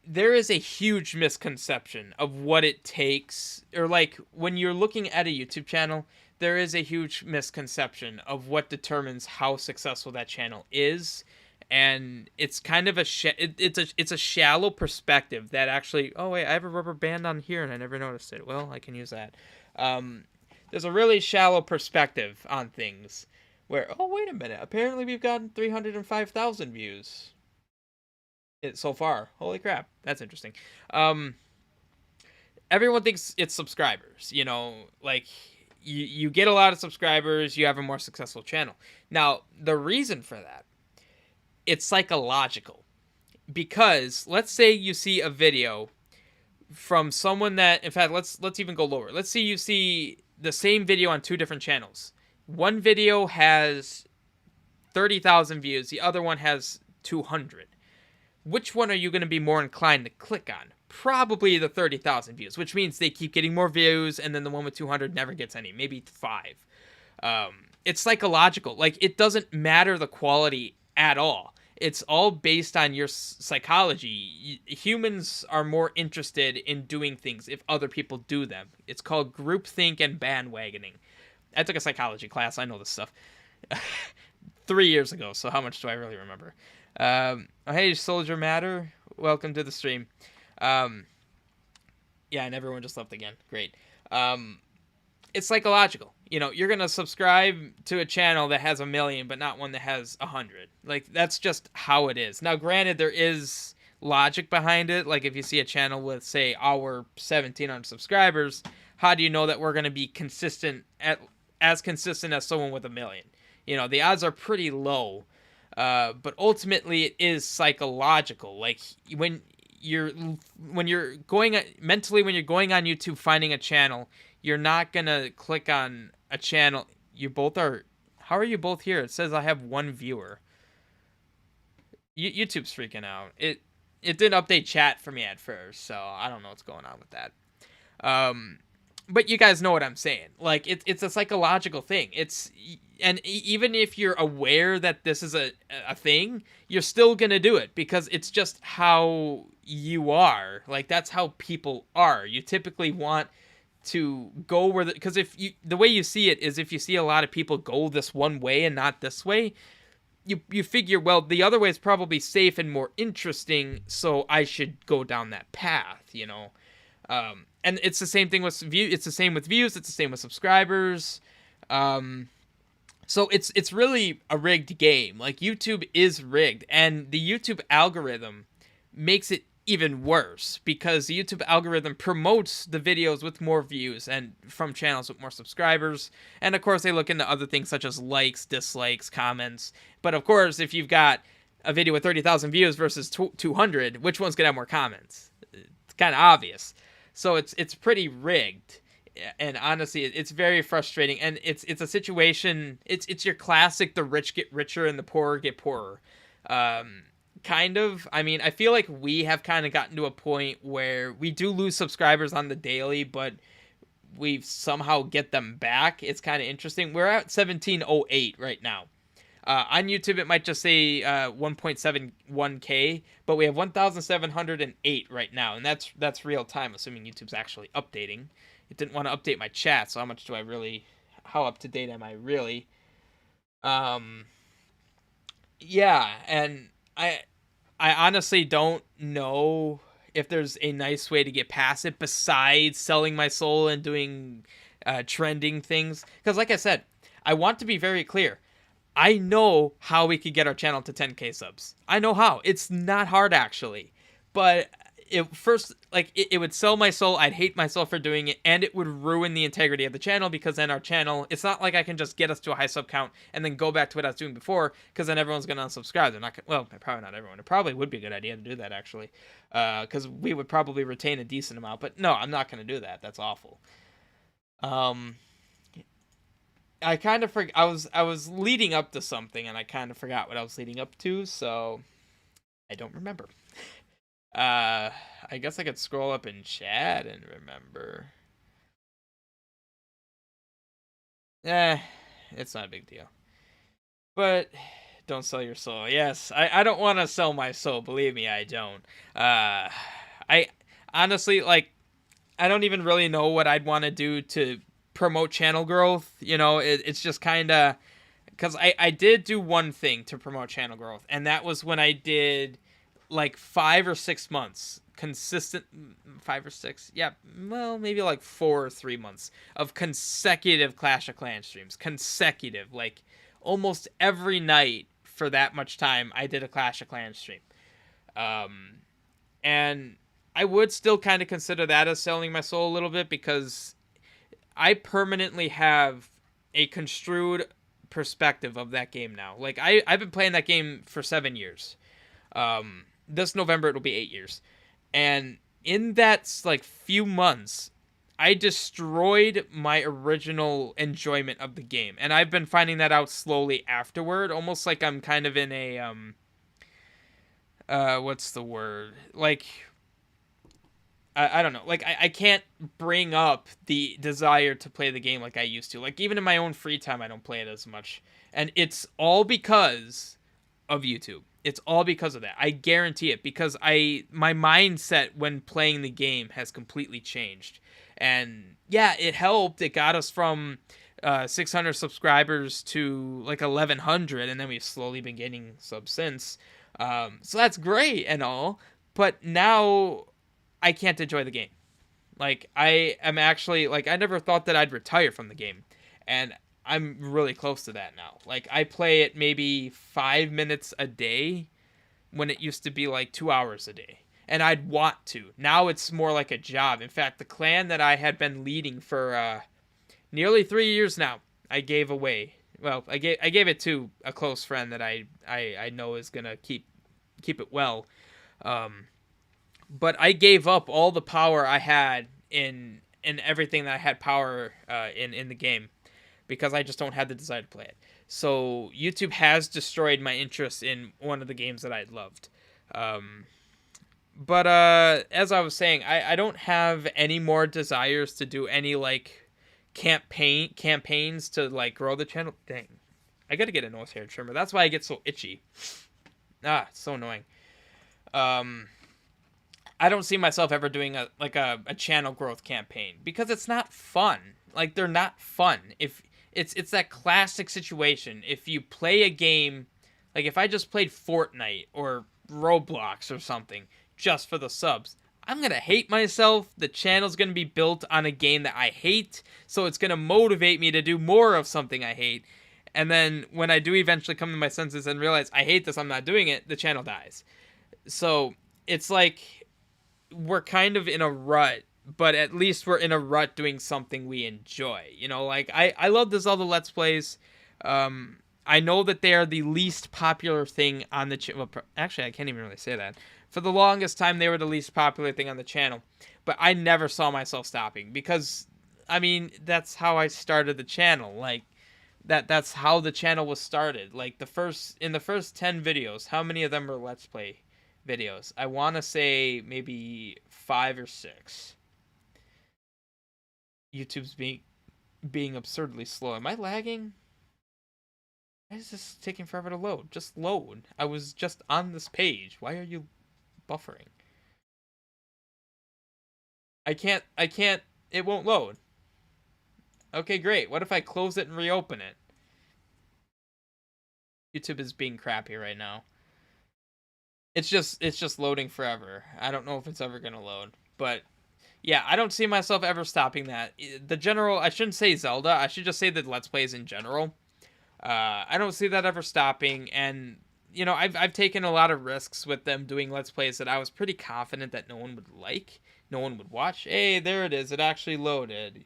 There is a huge misconception of what it takes, or like when you're looking at a YouTube channel, there is a huge misconception of what determines how successful that channel is. And it's kind of it's a shallow perspective that actually, oh wait, I have a rubber band on here and I never noticed it. Well, I can use that. There's a really shallow perspective on things where, oh, wait a minute, apparently we've gotten 305,000 views so far. Holy crap, that's interesting. Everyone thinks it's subscribers, like you get a lot of subscribers, you have a more successful channel. Now, the reason for that, it's psychological. Because let's say you see a video from someone that, in fact, let's even go lower. Let's say you see the same video on 2 different channels. One video has 30,000 views, the other one has 200. Which one are you going to be more inclined to click on? Probably the 30,000 views, which means they keep getting more views, and then the one with 200 never gets any, maybe 5. It's psychological. Like, it doesn't matter the quality at all. It's all based on your psychology. Humans are more interested in doing things if other people do them. It's called groupthink and bandwagoning. I took a psychology class. I know this stuff. 3 years ago, so how much do I really remember? Hey, Soldier Matter. Welcome to the stream. Yeah, and everyone just left again. Great. It's psychological. You're going to subscribe to a channel that has 1 million, but not one that has 100. Like, that's just how it is. Now, granted, there is logic behind it. Like, if you see a channel with, say, our 1,700 subscribers, how do you know that we're going to be as consistent as someone with 1 million? The odds are pretty low. But ultimately, it is psychological. Like, when you're going on YouTube finding a channel, you're not gonna click on a channel. How are you both here? It says I have 1 viewer. YouTube's freaking out. It didn't update chat for me at first, so I don't know what's going on with that. But you guys know what I'm saying. Like, it's a psychological thing. And even if you're aware that this is a thing, you're still gonna do it because it's just how you are. Like, that's how people are. You typically want to go because the way you see it is if you see a lot of people go this one way and not this way, you figure, well, the other way is probably safe and more interesting, so I should go down that path, and it's the same thing with views. It's the same with views. It's the same with subscribers. So it's really a rigged game. Like, YouTube is rigged, and the YouTube algorithm makes it even worse because the YouTube algorithm promotes the videos with more views and from channels with more subscribers. And of course, they look into other things such as likes, dislikes, comments. But of course, if you've got a video with 30,000 views versus 200, which one's going to have more comments? It's kind of obvious. So it's pretty rigged. And honestly, it's very frustrating. And it's a situation, it's your classic, the rich get richer and the poor get poorer. Kind of. I mean, I feel like we have kind of gotten to a point where we do lose subscribers on the daily, but we somehow get them back. It's kind of interesting. We're at 1708 right now. On YouTube, it might just say 1.71K, but we have 1,708 right now, and that's real time, assuming YouTube's actually updating. It didn't want to update my chat, so how up to date am I really? Yeah, and I honestly don't know if there's a nice way to get past it besides selling my soul and doing trending things. Because like I said, I want to be very clear. I know how we could get our channel to 10K subs. I know how. It's not hard, actually. But it would sell my soul. I'd hate myself for doing it, and it would ruin the integrity of the channel because then our channel, it's not like I can just get us to a high sub count and then go back to what I was doing before because then everyone's going to unsubscribe. They're not gonna, well, probably not everyone. It probably would be a good idea to do that, actually, because we would probably retain a decent amount. But no, I'm not going to do that. That's awful. I kind of I was leading up to something, and I kind of forgot what I was leading up to, so I don't remember. I guess I could scroll up in chat and remember. It's not a big deal. But don't sell your soul. Yes, I don't want to sell my soul. Believe me, I don't. I honestly, like, I don't even really know what I'd want to do to promote channel growth. You know, it's just kind of, because I did do one thing to promote channel growth, and that was when I did like 5 or 6 months consistent, 5 or 6, yeah, well, maybe like 4 or 3 months of consecutive Clash of Clans streams. Consecutive, like almost every night for that much time I did a Clash of Clans stream. And I would still kind of consider that as selling my soul a little bit, because I permanently have a construed perspective of that game now. Like, I've been playing that game for 7 years. This November it'll be 8 years. And in that, like, few months, I destroyed my original enjoyment of the game. And I've been finding that out slowly afterward, almost like I'm kind of in a, what's the word? Like, I don't know. Like, I can't bring up the desire to play the game like I used to. Like, even in my own free time, I don't play it as much. And it's all because of YouTube. It's all because of that. I guarantee it, because my mindset when playing the game has completely changed. And yeah, it helped. It got us from 600 subscribers to like 1,100, and then we've slowly been getting subs since. So that's great and all, but now I can't enjoy the game. Like, I am actually, like, I never thought that I'd retire from the game, and I'm really close to that now. Like, I play it maybe 5 minutes a day when it used to be like 2 hours a day. And I'd want to. Now it's more like a job. In fact, the clan that I had been leading for nearly 3 years now, I gave away. Well, I gave it to a close friend that I know is gonna keep it well. But I gave up all the power I had in everything that I had power in the game, because I just don't have the desire to play it. So YouTube has destroyed my interest in one of the games that I loved. But as I was saying, I don't have any more desires to do any, like, campaigns to, like, grow the channel. Dang, I gotta get a nose hair trimmer. That's why I get so itchy. It's so annoying. I don't see myself ever doing a channel growth campaign, because it's not fun. Like, they're not fun. If it's that classic situation. If you play a game, like if I just played Fortnite or Roblox or something just for the subs, I'm going to hate myself. The channel's going to be built on a game that I hate, so it's going to motivate me to do more of something I hate. And then when I do eventually come to my senses and realize I hate this, I'm not doing it, the channel dies. So it's like, we're kind of in a rut, but at least we're in a rut doing something we enjoy. You know, like I love the Zelda Let's Plays. I know that they are the least popular thing on the channel. Well, actually, I can't even really say that. For the longest time, they were the least popular thing on the channel. But I never saw myself stopping because, I mean, that's how I started the channel. Like, that's how the channel was started. Like, in the first 10 videos, how many of them were Let's Play videos? I want to say maybe 5 or 6. YouTube's being absurdly slow. Am I lagging? Why is this taking forever to load? Just load. I was just on this page. Why are you buffering? I can't, it won't load. Okay, great. What if I close it and reopen it? YouTube is being crappy right now. It's just loading forever. I don't know if it's ever gonna load. But yeah, I don't see myself ever stopping that. I shouldn't say Zelda, I should just say the Let's Plays in general. I don't see that ever stopping, and you know, I've taken a lot of risks with them doing Let's Plays that I was pretty confident that no one would like, no one would watch. Hey, there it is. It actually loaded.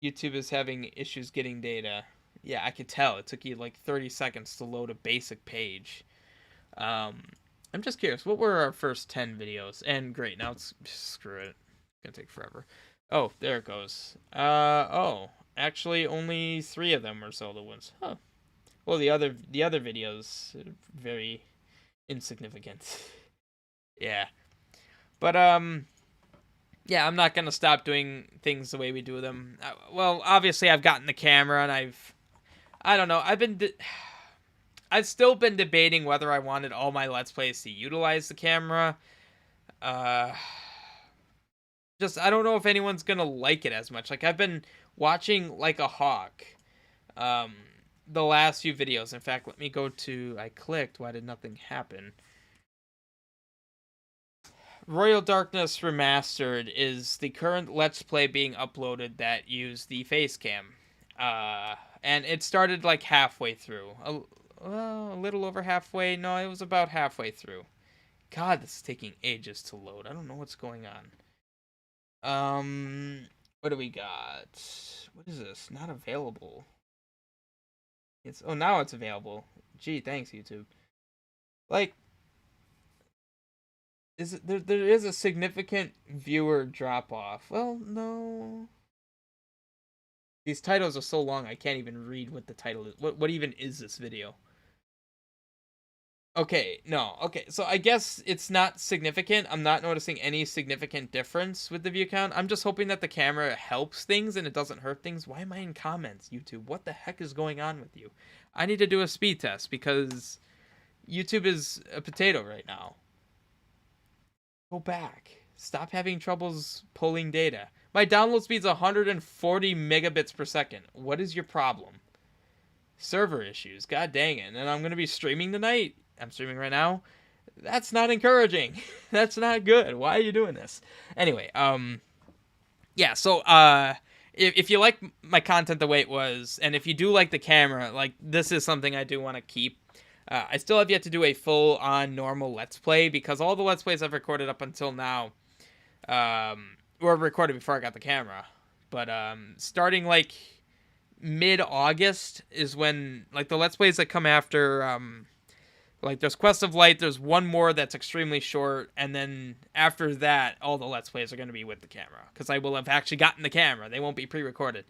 YouTube is having issues getting data. Yeah, I could tell. It took you like 30 seconds to load a basic page. Um, I'm just curious. What were our first 10 videos? And great, now it's screw it. It's gonna take forever. Oh, there it goes. Oh, actually, only 3 of them were Zelda ones. Huh. Well, the other videos are very insignificant. Yeah, but yeah, I'm not gonna stop doing things the way we do them. Well, obviously, I've gotten the camera, and I don't know. I've still been debating whether I wanted all my Let's Plays to utilize the camera. Uh, just I don't know if anyone's gonna like it as much. Like I've been watching like a hawk. Um, the last few videos. In fact, let me go to. I clicked. Why did nothing happen? Royal Darkness Remastered is the current Let's Play being uploaded that use the face cam. And it started like halfway through. A little over halfway. No, it was about halfway through. God, this is taking ages to load. I don't know what's going on. What do we got? What is this? Not available. Now it's available. Gee, thanks YouTube. Like, there is a significant viewer drop off. Well, no. These titles are so long I can't even read what the title is. What even is this video? Okay, no. Okay, so I guess it's not significant. I'm not noticing any significant difference with the view count. I'm just hoping that the camera helps things and it doesn't hurt things. Why am I in comments, YouTube? What the heck is going on with you? I need to do a speed test because YouTube is a potato right now. Go back. Stop having troubles pulling data. My download speed's 140 megabits per second. What is your problem? Server issues. God dang it. And I'm going to be streaming tonight. I'm streaming right now. That's not encouraging. That's not good. Why are you doing this? Anyway, yeah, so if you like my content the way it was, and if you do like the camera, like this is something I do want to keep. I still have yet to do a full-on normal Let's Play because all the Let's Plays I've recorded up until now were recorded before I got the camera. But starting like mid-August is when like the Let's Plays that come after like there's Quest of Light, there's one more that's extremely short, and then after that all the Let's Plays are going to be with the camera because I will have actually gotten the camera. They won't be pre-recorded.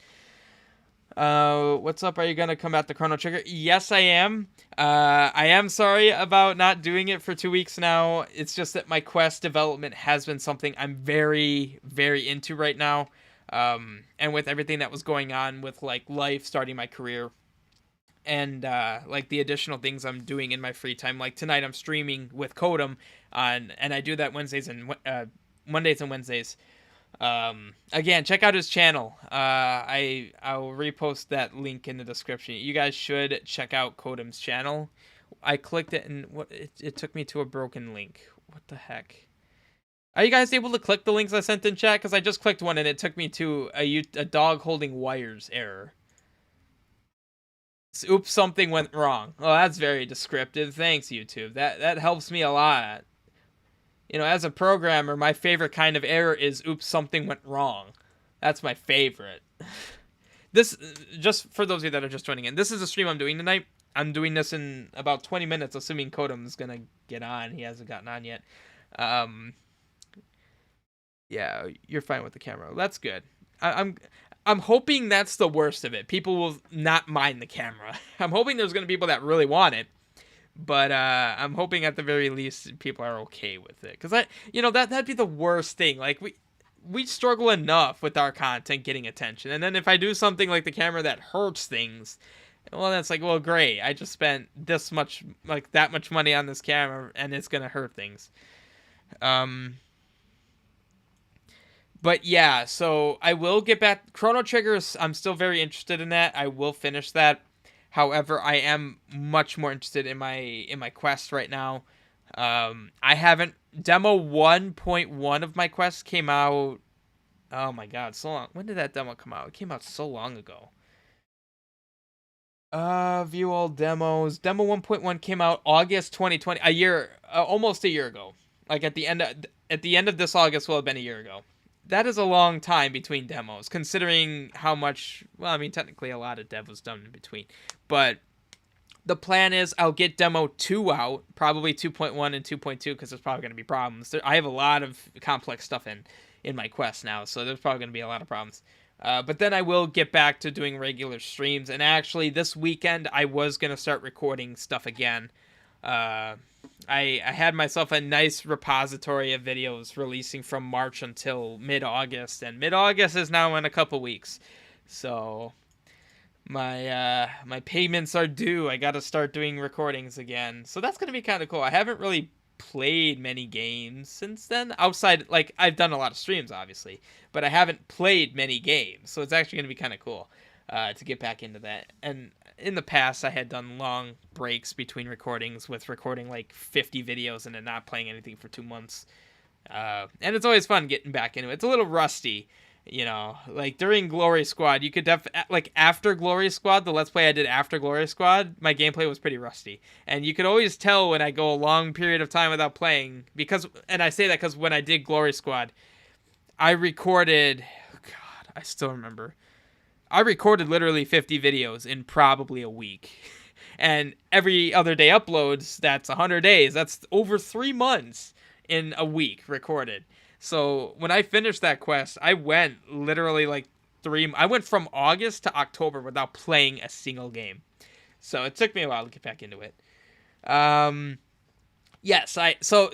What's up? Are you gonna come at the Chrono Trigger? Yes, I am. I am sorry about not doing it for 2 weeks now. It's just that my Quest development has been something I'm very, very into right now. And with everything that was going on with like life, starting my career, and like the additional things I'm doing in my free time. Like tonight, I'm streaming with Kodum and I do that Mondays and Wednesdays. Again, check out his channel. I'll repost that link in the description. You guys should check out Kodum's channel. I clicked it and it took me to a broken link. What the heck? Are you guys able to click the links I sent in chat? Because I just clicked one and it took me to a dog holding wires error. Oops, something went wrong. Oh, that's very descriptive. Thanks, YouTube. That helps me a lot. As a programmer, my favorite kind of error is oops, something went wrong. That's my favorite. This, just for those of you that are just joining in, this is a stream I'm doing tonight. I'm doing this in about 20 minutes, assuming Kodam's gonna get on. He hasn't gotten on yet. Um, yeah, you're fine with the camera. That's good. I'm hoping that's the worst of it. People will not mind the camera. I'm hoping there's gonna be people that really want it, but I'm hoping at the very least people are okay with it. Cause that'd be the worst thing. Like we struggle enough with our content getting attention, and then if I do something like the camera that hurts things, well, that's like, well, great. I just spent this much, like that much money on this camera, and it's gonna hurt things. But yeah, so I will get back. Chrono Trigger, I'm still very interested in that. I will finish that. However, I am much more interested in my quest right now. I haven't demo 1.1 of my quest came out. Oh my god, so long. When did that demo come out? It came out so long ago. View all demos. Demo 1.1 came out August 2020, almost a year ago. Like at the end of this August will have been a year ago. That is a long time between demos, considering how much, well, I mean, technically a lot of dev was done in between. But the plan is I'll get demo 2 out, probably 2.1 and 2.2, because there's probably going to be problems. I have a lot of complex stuff in my quest now, so there's probably going to be a lot of problems. But then I will get back to doing regular streams. And actually, this weekend, I was going to start recording stuff again. I had myself a nice repository of videos releasing from March until mid-August. And mid-August is now in a couple weeks. So my payments are due. I got to start doing recordings again. So that's going to be kind of cool. I haven't really played many games since then, outside, like, I've done a lot of streams obviously, but I haven't played many games, so it's actually going to be kind of cool to get back into that. And in the past I had done long breaks between recordings, with recording like 50 videos and then not playing anything for 2 months, and it's always fun getting back into it. It's a little rusty, like during Glory Squad, you could like after Glory Squad, the Let's Play I did after Glory Squad, my gameplay was pretty rusty. And you could always tell when I go a long period of time without playing, and I say that because when I did Glory Squad, I recorded, God, I still remember, I recorded literally 50 videos in probably a week. And every other day uploads, that's 100 days. That's over 3 months in a week recorded. So when I finished that quest, I went literally like I went from August to October without playing a single game. So it took me a while to get back into it. Yes, so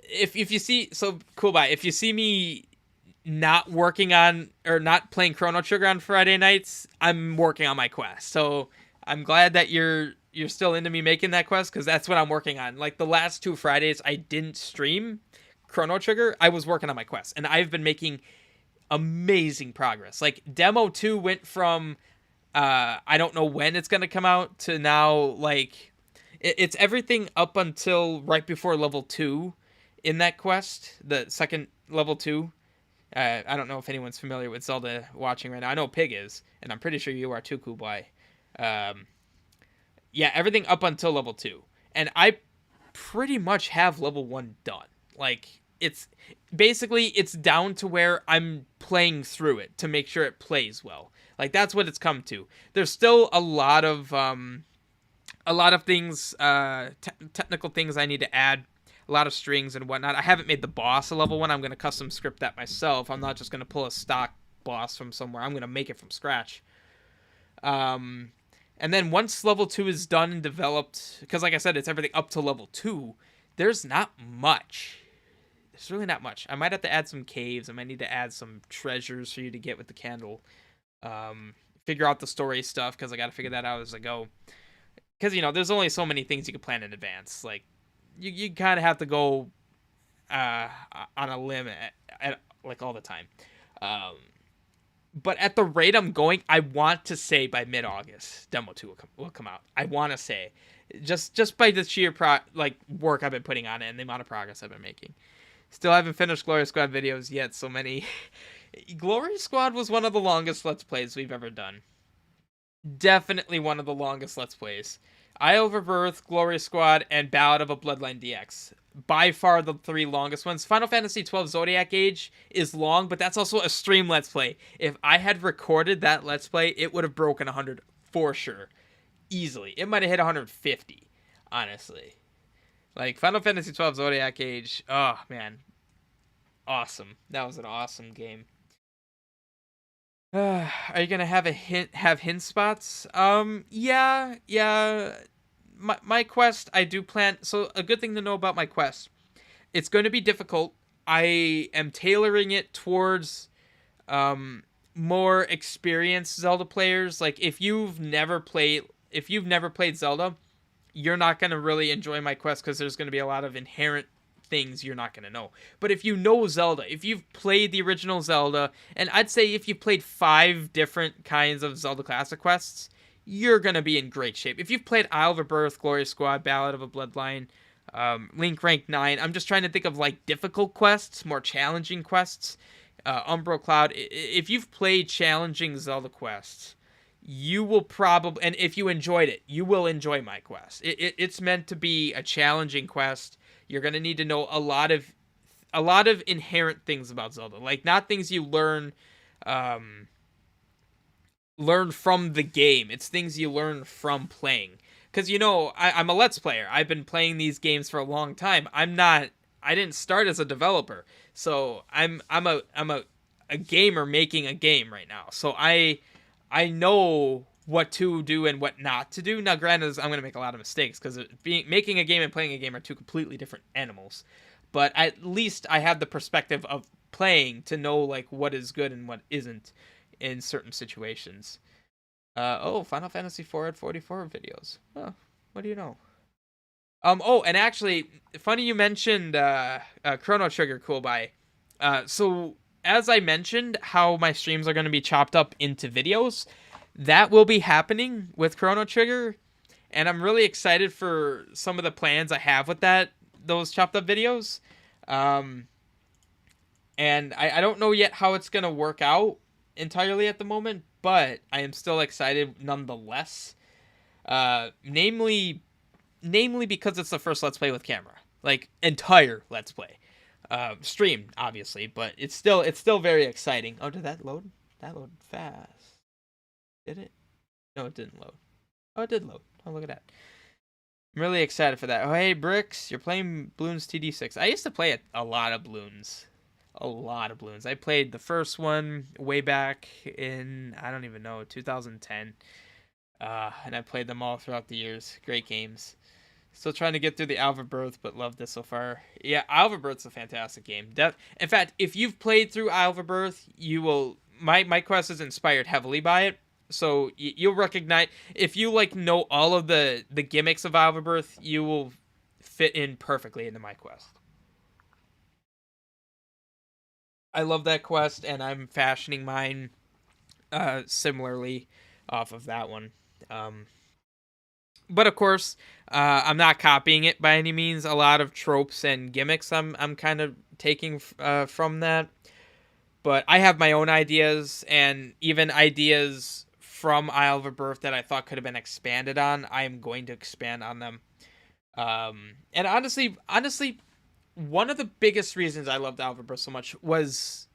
if you see, so cool, bye. If you see me not working on or not playing Chrono Trigger on Friday nights, I'm working on my quest. So I'm glad that you're still into me making that quest, because that's what I'm working on. Like the last 2 Fridays I didn't stream Chrono Trigger, I was working on my quest, and I've been making amazing progress. Like demo 2 went from I don't know when it's gonna come out to now, like it's everything up until right before level 2 in that quest, the second level 2. I don't know if anyone's familiar with Zelda watching right now. I know Pig is, and I'm pretty sure you are too, Kublai. Yeah, everything up until level 2, and I pretty much have level 1 done. Like it's down to where I'm playing through it to make sure it plays well. Like that's what it's come to. There's still a lot of things, technical things I need to add, a lot of strings and whatnot. I haven't made the boss a level 1. I'm going to custom script that myself. I'm not just going to pull a stock boss from somewhere. I'm going to make it from scratch. And then once level 2 is done and developed, because like I said, it's everything up to level 2, there's not much. There's really not much. I might have to add some caves. I might need to add some treasures for you to get with the candle. Figure out the story stuff, because I got to figure that out as I go. Because, there's only so many things you can plan in advance. Like, you kind of have to go on a limb like all the time. But at the rate I'm going, I want to say by mid-August, Demo 2 will come out. I want to say. Just by the sheer work I've been putting on it and the amount of progress I've been making. Still haven't finished Glory Squad videos yet, so many. Glory Squad was one of the longest Let's Plays we've ever done. Definitely one of the longest Let's Plays. Isle of Rebirth, Glory Squad, and Ballad of a Bloodline DX. by far the 3 longest ones. Final Fantasy 12 Zodiac Age is long, but that's also a stream Let's Play. If I had recorded that Let's Play, it would have broken 100 for sure. Easily. It might have hit 150, honestly. Like, Final Fantasy 12 Zodiac Age, oh, man. Awesome. That was an awesome game. Are you gonna have hint spots? Yeah. My quest, I do plan. So a good thing to know about my quest, it's going to be difficult. I am tailoring it towards more experienced Zelda players. Like if you've never played Zelda, you're not going to really enjoy my quest because there's going to be a lot of inherent things you're not going to know. But if you know Zelda, if you've played the original Zelda, and I'd say if you've played 5 different kinds of Zelda Classic quests, you're going to be in great shape. If you've played Isle of Birth, Glorious Squad, Ballad of a Bloodline, Link Rank 9, I'm just trying to think of like difficult quests, more challenging quests, Umbral Cloud. If you've played challenging Zelda quests, you will probably, and if you enjoyed it, you will enjoy my quest. It's meant to be a challenging quest. You're going to need to know a lot of inherent things about Zelda, like not things you learn from the game. It's things you learn from playing. Because I'm a Let's Player. I've been playing these games for a long time. I didn't start as a developer, so I'm a gamer making a game right now. So I know what to do and what not to do. Now, granted, I'm going to make a lot of mistakes because making a game and playing a game are 2 completely different animals. But at least I have the perspective of playing to know like what is good and what isn't in certain situations. Final Fantasy 4 at 44 videos. Oh, what do you know? And actually, funny you mentioned Chrono Trigger, cool buy. So as I mentioned, how my streams are going to be chopped up into videos, that will be happening with Chrono Trigger, and I'm really excited for some of the plans I have with those chopped up videos. And I don't know yet how it's going to work out entirely at the moment, but I am still excited nonetheless. Namely because it's the first Let's Play with camera, like entire Let's Play, streamed obviously, but it's still very exciting. Oh, did that load? That loaded fast. Did it? No, it didn't load. Oh, it did load. Oh, look at that. I'm really excited for that. Oh, hey, Bricks, you're playing Bloons TD6. I used to play a lot of Bloons. A lot of Bloons. I played the first one way back in, I don't even know, 2010. And I played them all throughout the years. Great games. Still trying to get through the Isle of Birth, but love this so far. Yeah, Isle of Birth's a fantastic game. In fact, if you've played through Isle of Birth, you will... My quest is inspired heavily by it. So you'll recognize, if you like know all of the gimmicks of Isle of Birth, you will fit in perfectly into my quest. I love that quest, and I'm fashioning mine similarly off of that one. But of course, I'm not copying it by any means. A lot of tropes and gimmicks I'm kind of taking from that. But I have my own ideas, and even ideas from Isle of Birth that I thought could have been expanded on, I am going to expand on them. And honestly, one of the biggest reasons I loved Isle of Birth so much was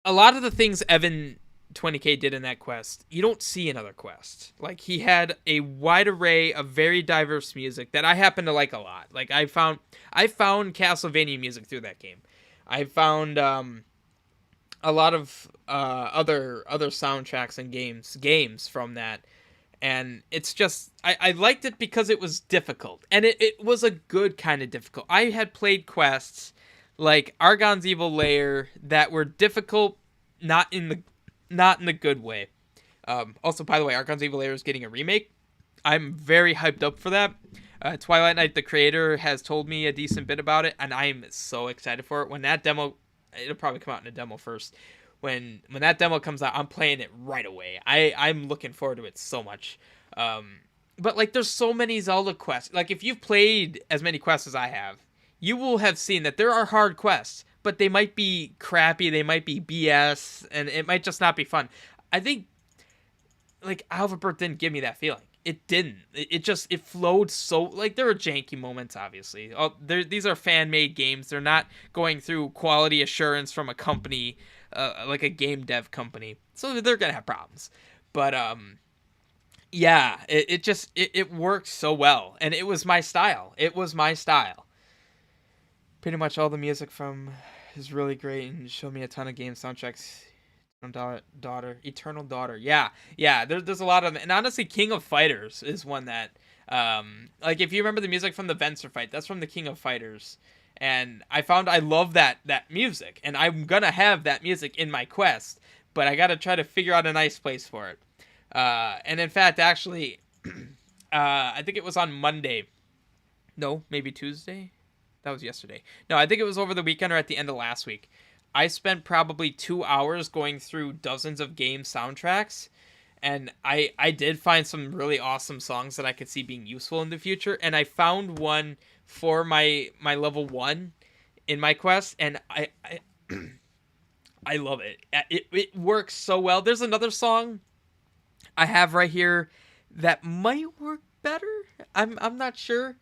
a lot of the things Evan 20K did in that quest, you don't see in other quests. Like, he had a wide array of very diverse music that I happen to like a lot. Like, I found Castlevania music through that game. I found a lot of other soundtracks and games from that, and it's just I liked it because it was difficult, and it was a good kind of difficult. I had played quests like Argon's Evil Lair that were difficult, not in the good way. Also, by the way, Argon's Evil Lair is getting a remake. I'm very hyped up for that. Twilight Knight, the creator, has told me a decent bit about it, and I'm so excited for it. When that demo, it'll probably come out in a demo first. When that demo comes out, I'm playing it right away. I'm looking forward to it so much. But like, there's so many Zelda quests. Like, if you've played as many quests as I have, you will have seen that there are hard quests, but they might be crappy, they might be BS, and it might just not be fun. I think, like, Isle of Birth didn't give me that feeling. it didn't. It flowed so, like, there were janky moments, obviously. These are fan made games. They're not going through quality assurance from a company, like a game dev company, so they're gonna have problems. But yeah, it worked so well, and it was my style. It was my style. Pretty much all the music from is really great and showed me a ton of game soundtracks. Eternal Daughter. Yeah, yeah. There's a lot of them, and honestly, King of Fighters is one that, like, if you remember the music from the Venser fight, that's from the King of Fighters, and I found I love that music, and I'm gonna have that music in my quest, but I gotta try to figure out a nice place for it. And in fact, actually, I think it was on Monday. No, maybe Tuesday. That was yesterday. No, I think it was over the weekend or at the end of last week. I spent probably 2 hours going through dozens of game soundtracks, and I did find some really awesome songs that I could see being useful in the future, and I found one for my level 1 in my quest, and I love it. It works so well. There's another song I have right here that might work better. I'm not sure.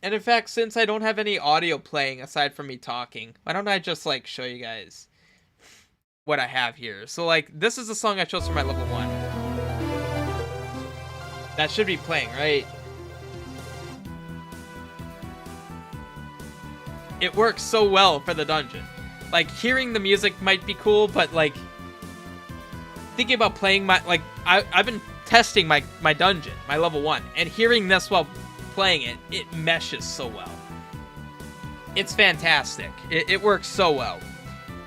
And in fact, since I don't have any audio playing aside from me talking, why don't I just, like, show you guys what I have here? So, like, this is the song I chose for my level 1. That should be playing, right? It works so well for the dungeon. Like, hearing the music might be cool, but, like, thinking about playing my, like, I've been testing my dungeon, my level 1, and hearing this while playing it meshes so well. It's fantastic. It works so well.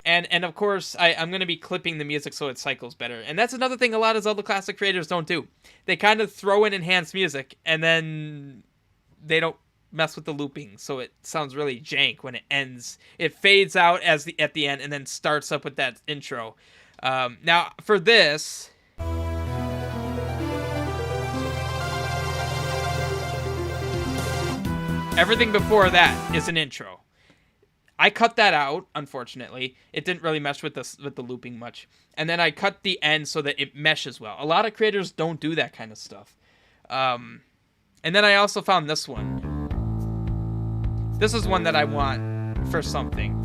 And of course, I'm going to be clipping the music so it cycles better. And that's another thing a lot of Zelda Classic creators don't do. They kind of throw in enhanced music, and then they don't mess with the looping, so it sounds really jank when it ends. It fades out at the end and then starts up with that intro. Now, for this, everything before that is an intro. I cut that out, unfortunately. It didn't really mesh with the looping much. And then I cut the end so that it meshes well. A lot of creators don't do that kind of stuff. And then I also found this one. This is one that I want for something.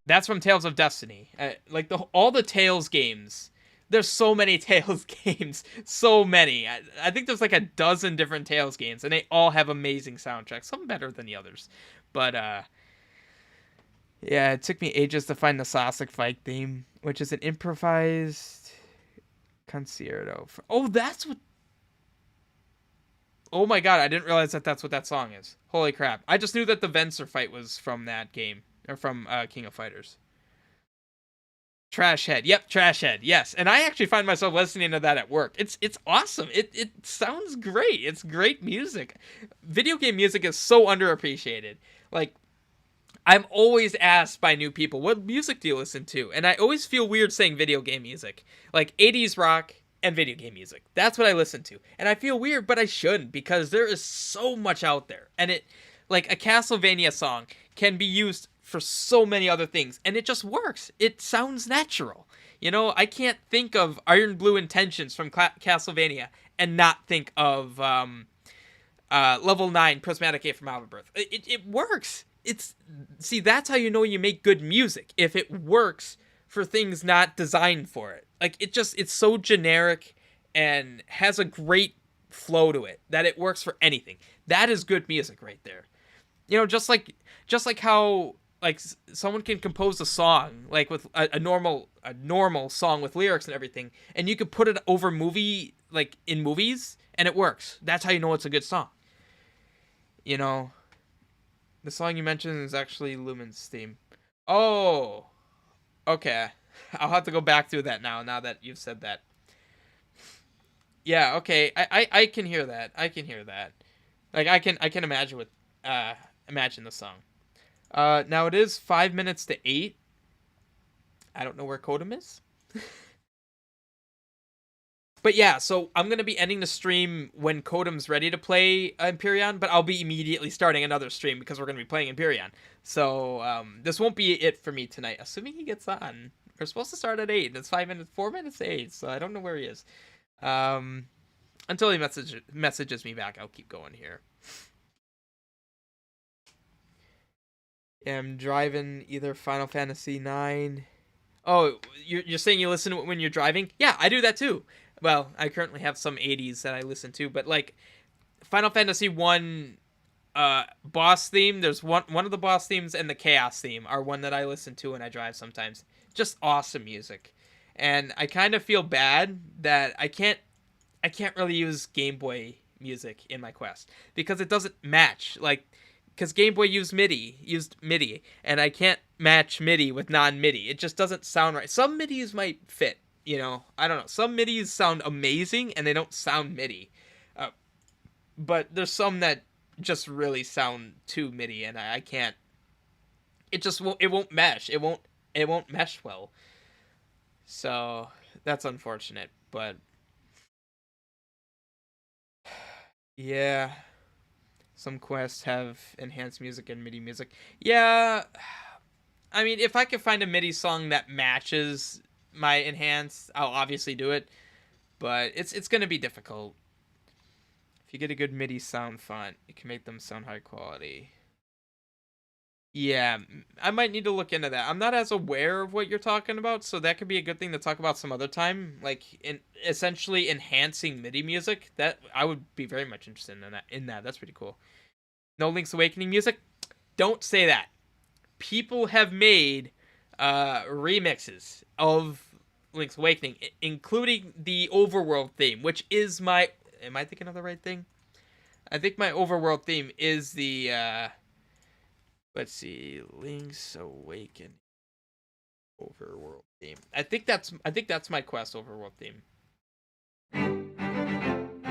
That's from Tales of Destiny. Like, all the Tales games. There's so many Tales games. So many. I think there's like a dozen different Tales games, and they all have amazing soundtracks. Some better than the others. But, yeah, it took me ages to find the Sasek fight theme, which is an improvised concerto. Oh, that's what... Oh my god, I didn't realize that that's what that song is. Holy crap. I just knew that the Venser fight was from that game. Or from King of Fighters. Trash Head. Yep, Trash Head. Yes. And I actually find myself listening to that at work. It's awesome. It sounds great. It's great music. Video game music is so underappreciated. Like, I'm always asked by new people, what music do you listen to? And I always feel weird saying video game music. Like, 80s rock and video game music. That's what I listen to. And I feel weird, but I shouldn't, because there is so much out there. And it, like, a Castlevania song can be used for so many other things, and it just works. It sounds natural. You know, I can't think of Iron Blue Intentions from Castlevania and not think of Level 9 Prismatic 8 from Albert. It works. See, that's how you know you make good music, if it works for things not designed for it. Like, it's so generic and has a great flow to it that it works for anything. That is good music right there. You know, just like how, like, someone can compose a song, like, with a normal song with lyrics and everything, and you could put it over movie, like, in movies, and it works. That's how you know it's a good song. You know, the song you mentioned is actually Lumen's theme. Oh, okay. I'll have to go back through that now that you've said that. Yeah, okay. I can hear that. I can hear that. Like, I can imagine imagine the song. Now it is 5 minutes to 8. I don't know where Kodum is. But yeah, so I'm going to be ending the stream when Kodum's ready to play Empyrean, but I'll be immediately starting another stream because we're going to be playing Empyrean. So this won't be it for me tonight, assuming he gets on We're supposed to start at 8, and it's 4 minutes to 8, so I don't know where he is. Until he messages me back, I'll keep going here. Yeah, I'm driving either Final Fantasy 9. Oh, you're saying you listen when you're driving? Yeah, I do that too. Well, I currently have some 80s that I listen to, but like Final Fantasy 1 boss theme, there's one of the boss themes and the Chaos theme are one that I listen to when I drive sometimes. Just awesome music. And I kind of feel bad that I can't really use Game Boy music in my Quest because it doesn't match. Like, because Game Boy used MIDI, and I can't match MIDI with non-MIDI. It just doesn't sound right. Some MIDIs might fit, I don't know. Some MIDIs sound amazing, and they don't sound MIDI. But there's some that just really sound too MIDI, and I can't. It just won't. It won't mesh. It won't mesh well. So that's unfortunate, but yeah. Some quests have enhanced music and MIDI music. Yeah, I mean, if I could find a MIDI song that matches my enhanced, I'll obviously do it. But it's gonna be difficult. If you get a good MIDI sound font, you can make them sound high quality. Yeah, I might need to look into that. I'm not as aware of what you're talking about, so that could be a good thing to talk about some other time. Like, essentially enhancing MIDI music. That I would be very much interested in that. That's pretty cool. No Link's Awakening music? Don't say that. People have made remixes of Link's Awakening, including the Overworld theme, which is my... Am I thinking of the right thing? I think my Overworld theme is the... let's see, Link's Awakening Overworld theme. I think that's my Quest Overworld theme.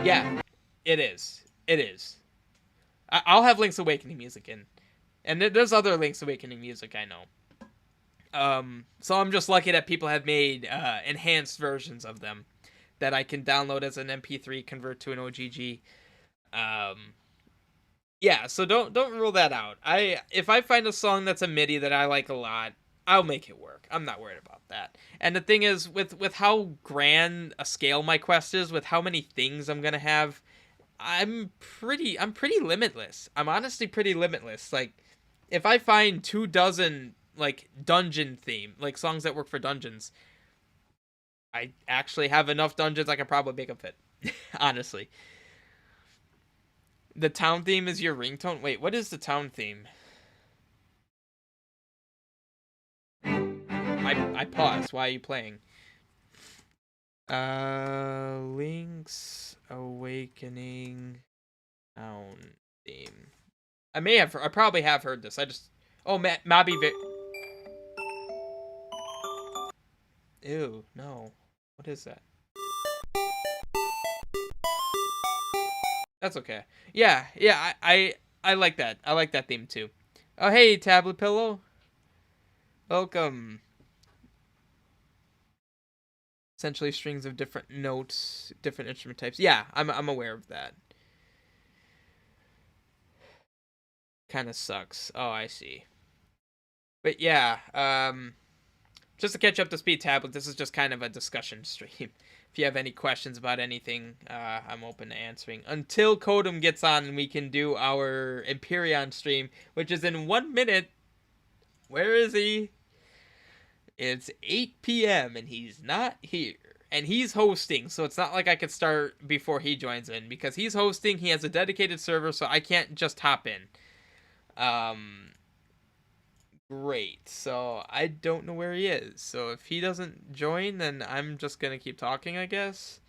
Yeah, it is. It is. I'll have Link's Awakening music in, and there's other Link's Awakening music I know. So I'm just lucky that people have made enhanced versions of them that I can download as an MP3, convert to an OGG. Yeah, so don't rule that out. If I find a song that's a MIDI that I like a lot, I'll make it work. I'm not worried about that. And the thing is, with how grand a scale my Quest is, with how many things I'm gonna have, I'm pretty limitless. I'm honestly pretty limitless. Like, if I find 24 like dungeon theme, like songs that work for dungeons, I actually have enough dungeons I can probably make them fit. Honestly. The town theme is your ringtone? Wait, what is the town theme? I paused. Why are you playing? Link's Awakening town theme. I probably have heard this. Oh, Mobby Ew, no. What is that? That's okay. Yeah, I like that. I like that theme too. Oh, hey, Tablet Pillow. Welcome. Essentially strings of different notes, different instrument types. Yeah, I'm aware of that. Kind of sucks. Oh, I see. But yeah, just to catch up to speed, Tablet, this is just kind of a discussion stream. If you have any questions about anything, I'm open to answering. Until Kodum gets on and we can do our Empyrean stream, which is in 1 minute. Where is he? It's 8 p.m. and he's not here. And he's hosting, so it's not like I could start before he joins in. Because he's hosting, he has a dedicated server, so I can't just hop in. Great. So I don't know where he is. So if he doesn't join, then I'm just gonna keep talking, I guess.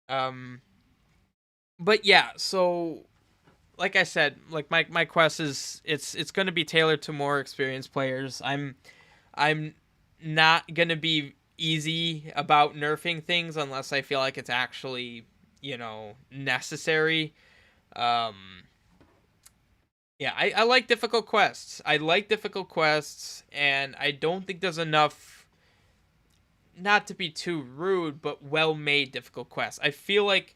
But yeah, so like I said, like my quest is it's gonna be tailored to more experienced players. I'm not gonna be easy about nerfing things unless I feel like it's actually, necessary. Yeah, I like difficult quests. And I don't think there's enough, not to be too rude, but well-made difficult quests. I feel like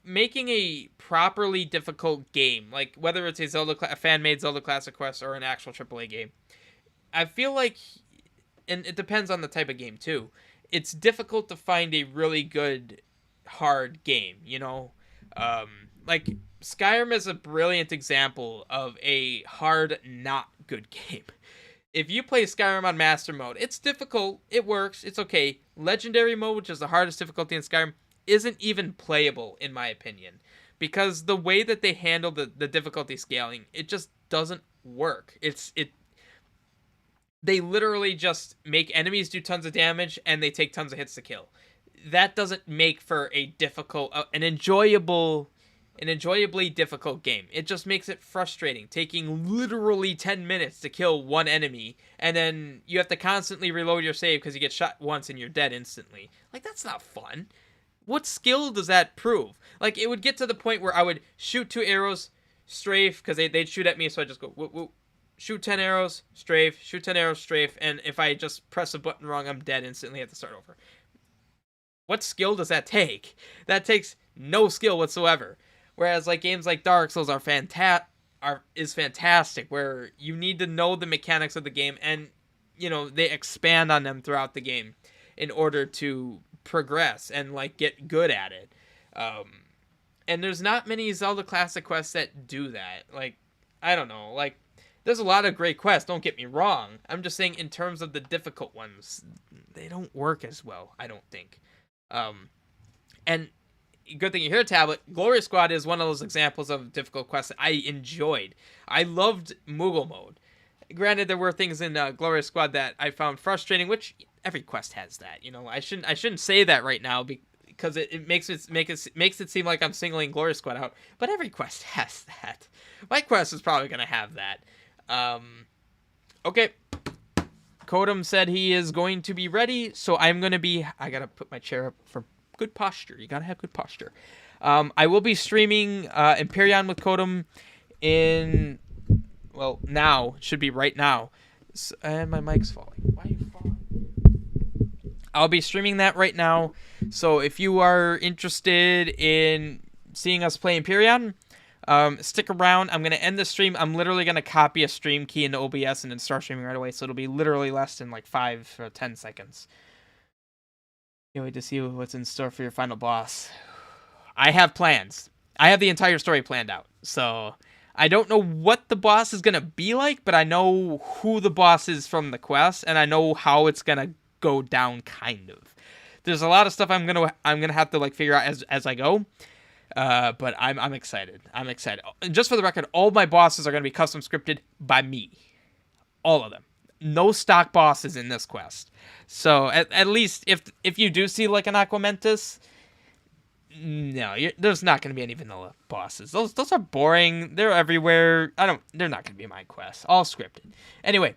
making a properly difficult game, like whether it's a fan-made Zelda Classic Quest or an actual AAA game, I feel like and it depends on the type of game too. It's difficult to find a really good hard game, you know? Like Skyrim is a brilliant example of a hard, not good game. If you play Skyrim on Master Mode, it's difficult, it works, it's okay. Legendary Mode, which is the hardest difficulty in Skyrim, isn't even playable, in my opinion. Because the way that they handle the difficulty scaling, it just doesn't work. They literally just make enemies do tons of damage, and they take tons of hits to kill. That doesn't make for a difficult, an enjoyably difficult game. It just makes it frustrating, taking literally 10 minutes to kill one enemy, and then you have to constantly reload your save because you get shot once and you're dead instantly. Like, that's not fun. What skill does that prove? Like, it would get to the point where I would shoot 2 arrows, strafe, because they'd shoot at me, so I just go, whoop, whoop, shoot 10 arrows, strafe, shoot 10 arrows, strafe, and if I just press a button wrong, I'm dead instantly, I have to start over. What skill does that take? That takes no skill whatsoever. Whereas like games like Dark Souls is fantastic, where you need to know the mechanics of the game, and you know they expand on them throughout the game in order to progress and like get good at it. And there's not many Zelda Classic quests that do that. Like, I don't know, like there's a lot of great quests, don't get me wrong. I'm just saying in terms of the difficult ones, they don't work as well, I don't think. And good thing you're here, Tablet. Glory Squad is one of those examples of difficult quests that I enjoyed. I loved Moogle mode. Granted, there were things in Glory Squad that I found frustrating, which every quest has that. You know, I shouldn't say that right now because it makes it seem like I'm singling Glory Squad out. But every quest has that. My quest is probably gonna have that. Okay. Kodum said he is going to be ready, so I gotta put my chair up for good posture. You gotta have good posture. I will be streaming Empyrean with Kodum now. It should be right now. And my mic's falling. Why are you falling? I'll be streaming that right now. So if you are interested in seeing us play Empyrean, stick around. I'm going to end the stream. I'm literally going to copy a stream key into OBS and then start streaming right away. So it'll be literally less than like 5 or 10 seconds. Can't wait to see what's in store for your final boss. I have plans. I have the entire story planned out. So I don't know what the boss is going to be like, but I know who the boss is from the quest, and I know how it's going to go down, kind of. There's a lot of stuff I'm going to have to like figure out as I go. But I'm excited. I'm excited. Just for the record, all my bosses are going to be custom scripted by me. All of them. No stock bosses in this quest. So at least if you do see like an Aquamentus, no, there's not going to be any vanilla bosses. Those are boring. They're everywhere. They're not going to be my quest. All scripted. Anyway,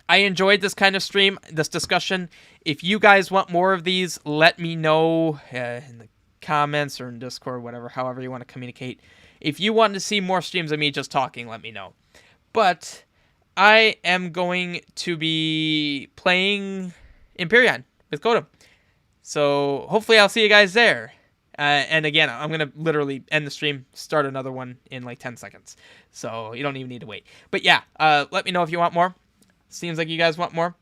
I enjoyed this kind of stream, this discussion. If you guys want more of these, let me know in the comments or in Discord, whatever, however you want to communicate. If you want to see more streams of me just talking, let me know. But I am going to be playing Empyrean with Kodum. So hopefully I'll see you guys there. And again, I'm going to literally end the stream, start another one in like 10 seconds. So you don't even need to wait. But yeah, let me know if you want more. Seems like you guys want more.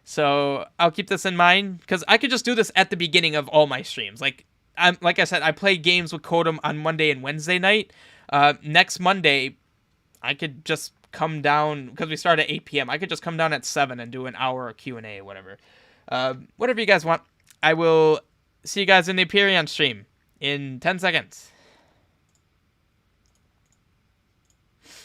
So I'll keep this in mind, because I could just do this at the beginning of all my streams. Like I said, I play games with Kodum on Monday and Wednesday night. Next Monday, I could just come down, because we start at 8 p.m. I could just come down at 7 and do an hour of Q&A or whatever. Whatever you guys want. I will see you guys in the Empyrean stream in 10 seconds.